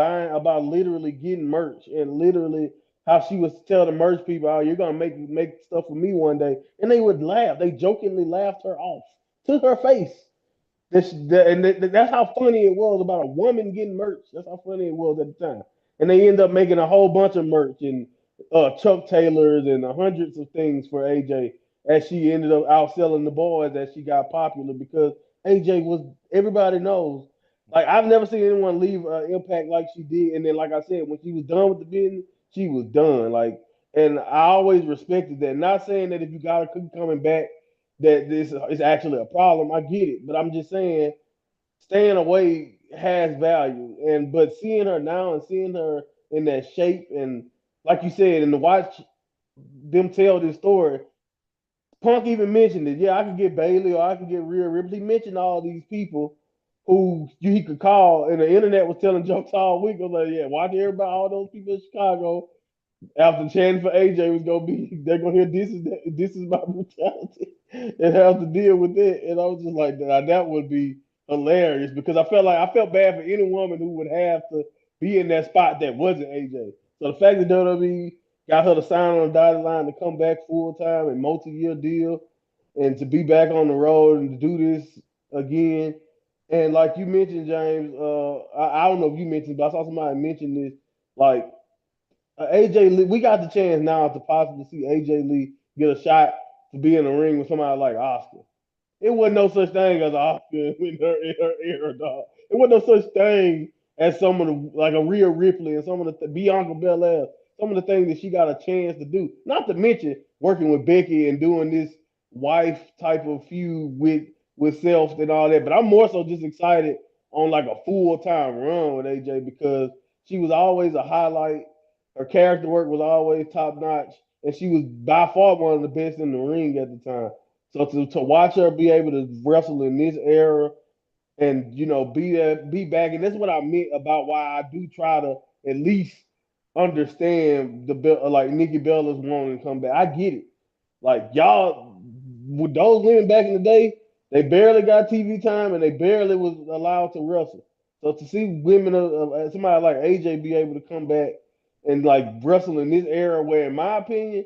literally getting merch and literally how she was telling the merch people, "Oh, you're gonna make stuff for me one day," and they would laugh. They jokingly laughed her off to her face. That's how funny it was about a woman getting merch. That's how funny it was at the time. And they end up making a whole bunch of merch and Chuck Taylors and hundreds of things for AJ as she ended up outselling the boys as she got popular because AJ was, everybody knows. Like, I've never seen anyone leave Impact like she did. And then, like I said, when she was done with the business, she was done. Like, and I always respected that. Not saying that if you got her coming back, that this is actually a problem. I get it, but I'm just saying staying away has value. And but seeing her now and seeing her in that shape and like you said, and to watch them tell this story, Punk even mentioned it. Yeah, I could get Bailey or I could get Rhea Ripley. He mentioned all these people who he could call, and the internet was telling jokes all week. I was like, yeah, watch everybody, all those people in Chicago after chanting for AJ was gonna be, they're gonna hear this is my brutality and have to deal with it. And I was just like, that would be hilarious because I felt bad for any woman who would have to be in that spot that wasn't AJ. So the fact that WWE got her to sign on the dotted line to come back full time and multi-year deal and to be back on the road and to do this again. And like you mentioned, James, I don't know if you mentioned, but I saw somebody mention this. Like AJ Lee, we got the chance now to possibly see AJ Lee get a shot to be in the ring with somebody like Oscar. It wasn't no such thing as Oscar in her era, dog. It wasn't no such thing as someone like a Rhea Ripley and someone Bianca Belair. some of the things that she got a chance to do. Not to mention working with Becky and doing this wife type of feud with Self and all that. But I'm more so just excited on like a full time run with AJ because she was always a highlight. Her character work was always top notch, and she was by far one of the best in the ring at the time. So to watch her be able to wrestle in this era and be back, and that's what I meant about why I do try to at least understand like Nikki Bella's wanting to come back. I get it. Like y'all, with those women back in the day, they barely got TV time and they barely was allowed to wrestle. So to see women somebody like AJ be able to come back and like wrestle in this era, where in my opinion,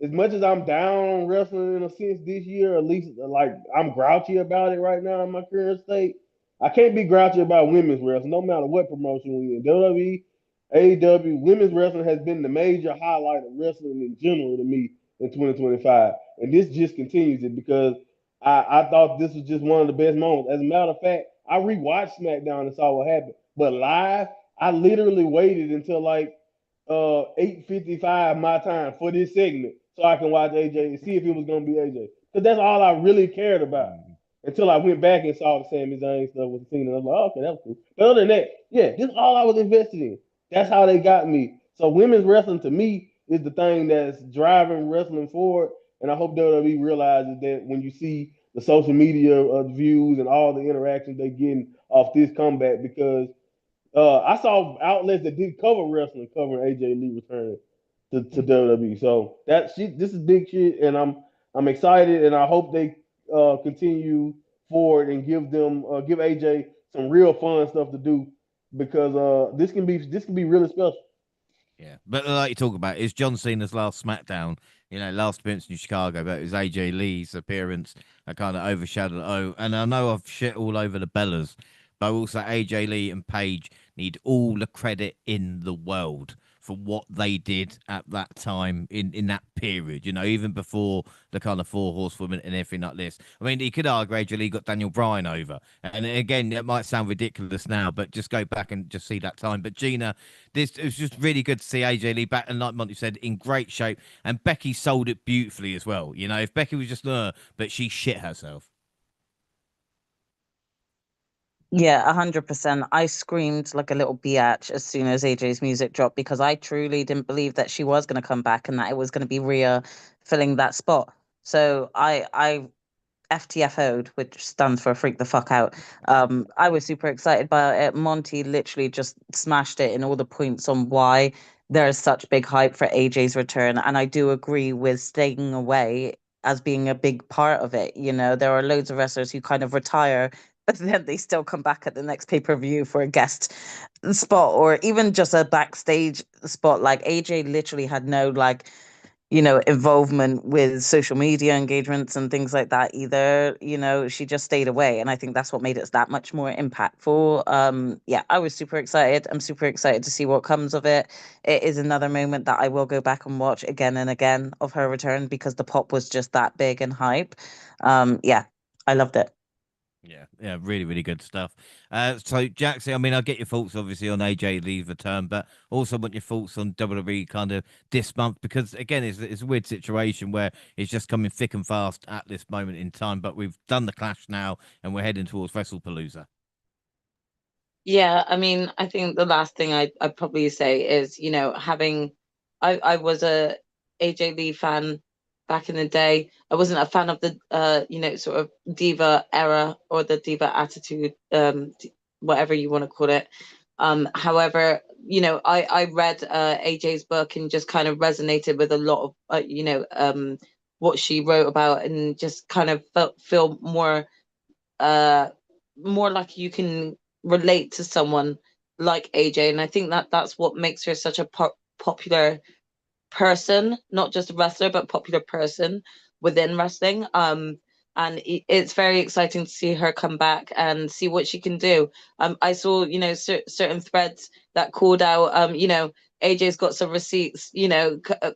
as much as I'm down on wrestling in a sense this year, at least like I'm grouchy about it right now in my current state. I can't be grouchy about women's wrestling, no matter what promotion we in. WWE, AEW, women's wrestling has been the major highlight of wrestling in general to me in 2025. And this just continues it because I thought this was just one of the best moments. As a matter of fact, I rewatched SmackDown and saw what happened. But live, I literally waited until like 8:55 my time for this segment so I can watch AJ and see if it was gonna be AJ. Because that's all I really cared about. Until I went back and saw the Sami Zayn stuff with the scene, and I was like, oh, okay, that was cool. But other than that, yeah, this is all I was invested in. That's how they got me. So women's wrestling to me is the thing that's driving wrestling forward. And I hope WWE realizes that when you see the social media views and all the interactions they getting off this comeback, because I saw outlets that did cover wrestling covering AJ Lee returning to WWE. So this is big shit, and I'm excited, and I hope they continue forward and give AJ some real fun stuff to do because this can be really special. Yeah, but like you talk about, it's John Cena's last SmackDown. Last appearance in Chicago, but it was AJ Lee's appearance that kind of overshadowed. Oh, and I know I've shit all over the Bellas, but also AJ Lee and Paige need all the credit in the world for what they did at that time in that period. Even before the kind of four horsewomen and everything like this. I mean, he could argue AJ Lee got Daniel Bryan over, and again, it might sound ridiculous now, but just go back and just see that time. But Gina, it was just really good to see AJ Lee back, and like Monty said, in great shape. And Becky sold it beautifully as well. If Becky was just but she shit herself. Yeah, 100%. I screamed like a little biatch as soon as AJ's music dropped because I truly didn't believe that she was going to come back and that it was going to be Rhea filling that spot. So I FTFO'd, which stands for freak the fuck out. I was super excited by it. Monty literally just smashed it in all the points on why there's such big hype for AJ's return. And I do agree with staying away as being a big part of it. There are loads of wrestlers who kind of retire, but then they still come back at the next pay-per-view for a guest spot or even just a backstage spot. Like AJ literally had no involvement with social media engagements and things like that either. She just stayed away. And I think that's what made it that much more impactful. Yeah, I was super excited. I'm super excited to see what comes of it. It is another moment that I will go back and watch again and again of her return because the pop was just that big and hype. Yeah, I loved it. Yeah, really, really good stuff. So, Jaxie, I mean, I'll get your thoughts, obviously, on AJ Lee's return, but also want your thoughts on WWE kind of this month, because, again, it's a weird situation where it's just coming thick and fast at this moment in time, but we've done the Clash now, and we're heading towards WrestlePalooza. Yeah, I mean, I think the last thing I'd probably say is, I was a AJ Lee fan back in the day. I wasn't a fan of the sort of diva era or the diva attitude, whatever you want to call it. However, I read AJ's book and just kind of resonated with a lot of what she wrote about, and just kind of feel more like you can relate to someone like AJ. And I think that's what makes her such a popular person, not just a wrestler, but popular person within wrestling. And it's very exciting to see her come back and see what she can do. I saw, certain threads that called out, AJ's got some receipts,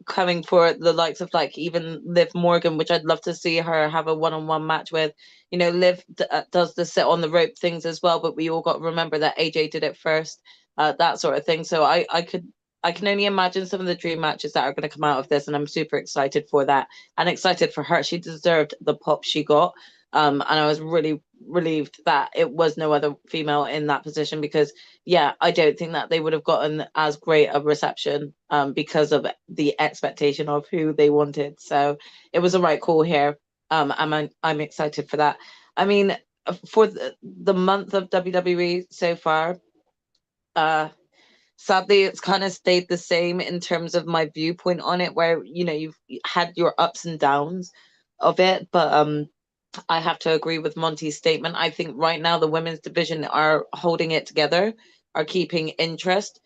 coming for the likes of like even Liv Morgan, which I'd love to see her have a one-on-one match with. Liv does the sit on the rope things as well, but we all got to remember that AJ did it first, that sort of thing. So I could I can only imagine some of the dream matches that are going to come out of this, and I'm super excited for that and excited for her. She deserved the pop she got. And I was really relieved that it was no other female in that position because, yeah, I don't think that they would have gotten as great a reception because of the expectation of who they wanted. So it was a right call here. I'm excited for that. I mean, for the month of WWE so far, sadly it's kind of stayed the same in terms of my viewpoint on it, where you've had your ups and downs of it, but I have to agree with Monty's statement. I think right now the women's division are holding it together, are keeping interest.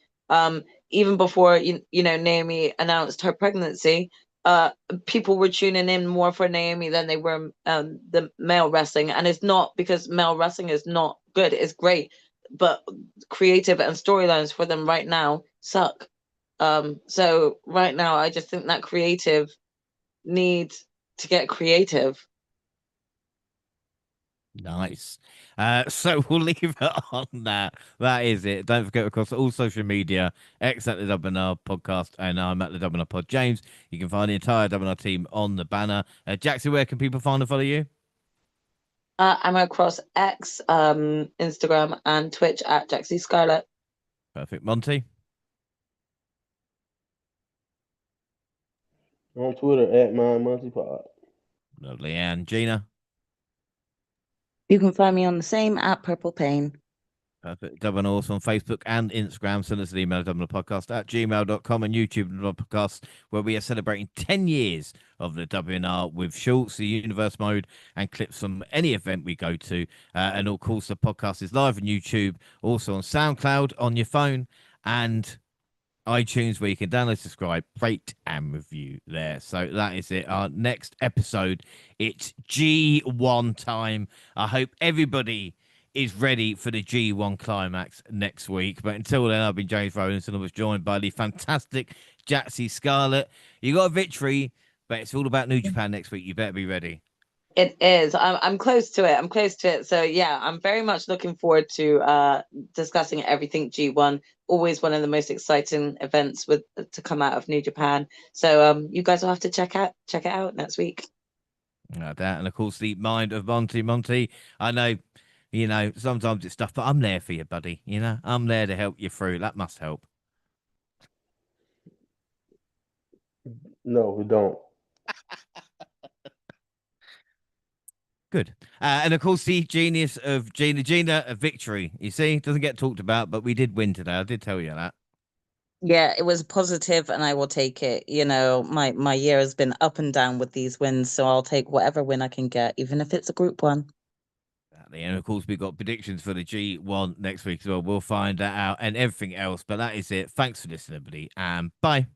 Even before Naomi announced her pregnancy, uh, people were tuning in more for Naomi than they were the male wrestling. And it's not because male wrestling is not good; it's great, but creative and storylines for them right now suck. So right now, I just think that creative needs to get creative. Nice. So we'll leave it on that. That is it. Don't forget, across all social media, X at the WNR podcast, and I'm at the WNR pod. James, you can find the entire WNR team on the banner. Jaxie, where can people find and follow you? I'm across X, Instagram, and Twitch at Jaxie Scarlett. Perfect. Monty? On Twitter at MyMontyPod. Lovely. And Gina? You can find me on the same at Purple Pain. Perfect. Double also on Facebook and Instagram. Send us an email, doublepodcast@gmail.com, and YouTube podcast, where we are celebrating 10 years of the WNR with shorts, the universe mode, and clips from any event we go to. And of course, the podcast is live on YouTube, also on SoundCloud on your phone, and iTunes, where you can download, subscribe, rate, and review there. So that is it. Our next episode, it's G1 time. I hope everybody is ready for the G1 climax next week. But until then, I've been James Rowlands, and I was joined by the fantastic Jaxie Scarlett. You got a victory, but it's all about New Japan next week. You better be ready. It is. I'm close to it. I'm close to it. So yeah, I'm very much looking forward to discussing everything G1. Always one of the most exciting events to come out of New Japan. So you guys will have to check it out next week. That, and of course, the mind of Monty. I know, sometimes it's tough, but I'm there for you, buddy. I'm there to help you through. That must help. No, we don't. Good. And of course, the genius of Gina, a victory. You see, doesn't get talked about, but we did win today. I did tell you that. Yeah, it was positive and I will take it. My year has been up and down with these wins, so I'll take whatever win I can get, even if it's a group one. And of course, we've got predictions for the G1 next week as well. We'll find that out and everything else. But that is it. Thanks for listening, everybody, and bye.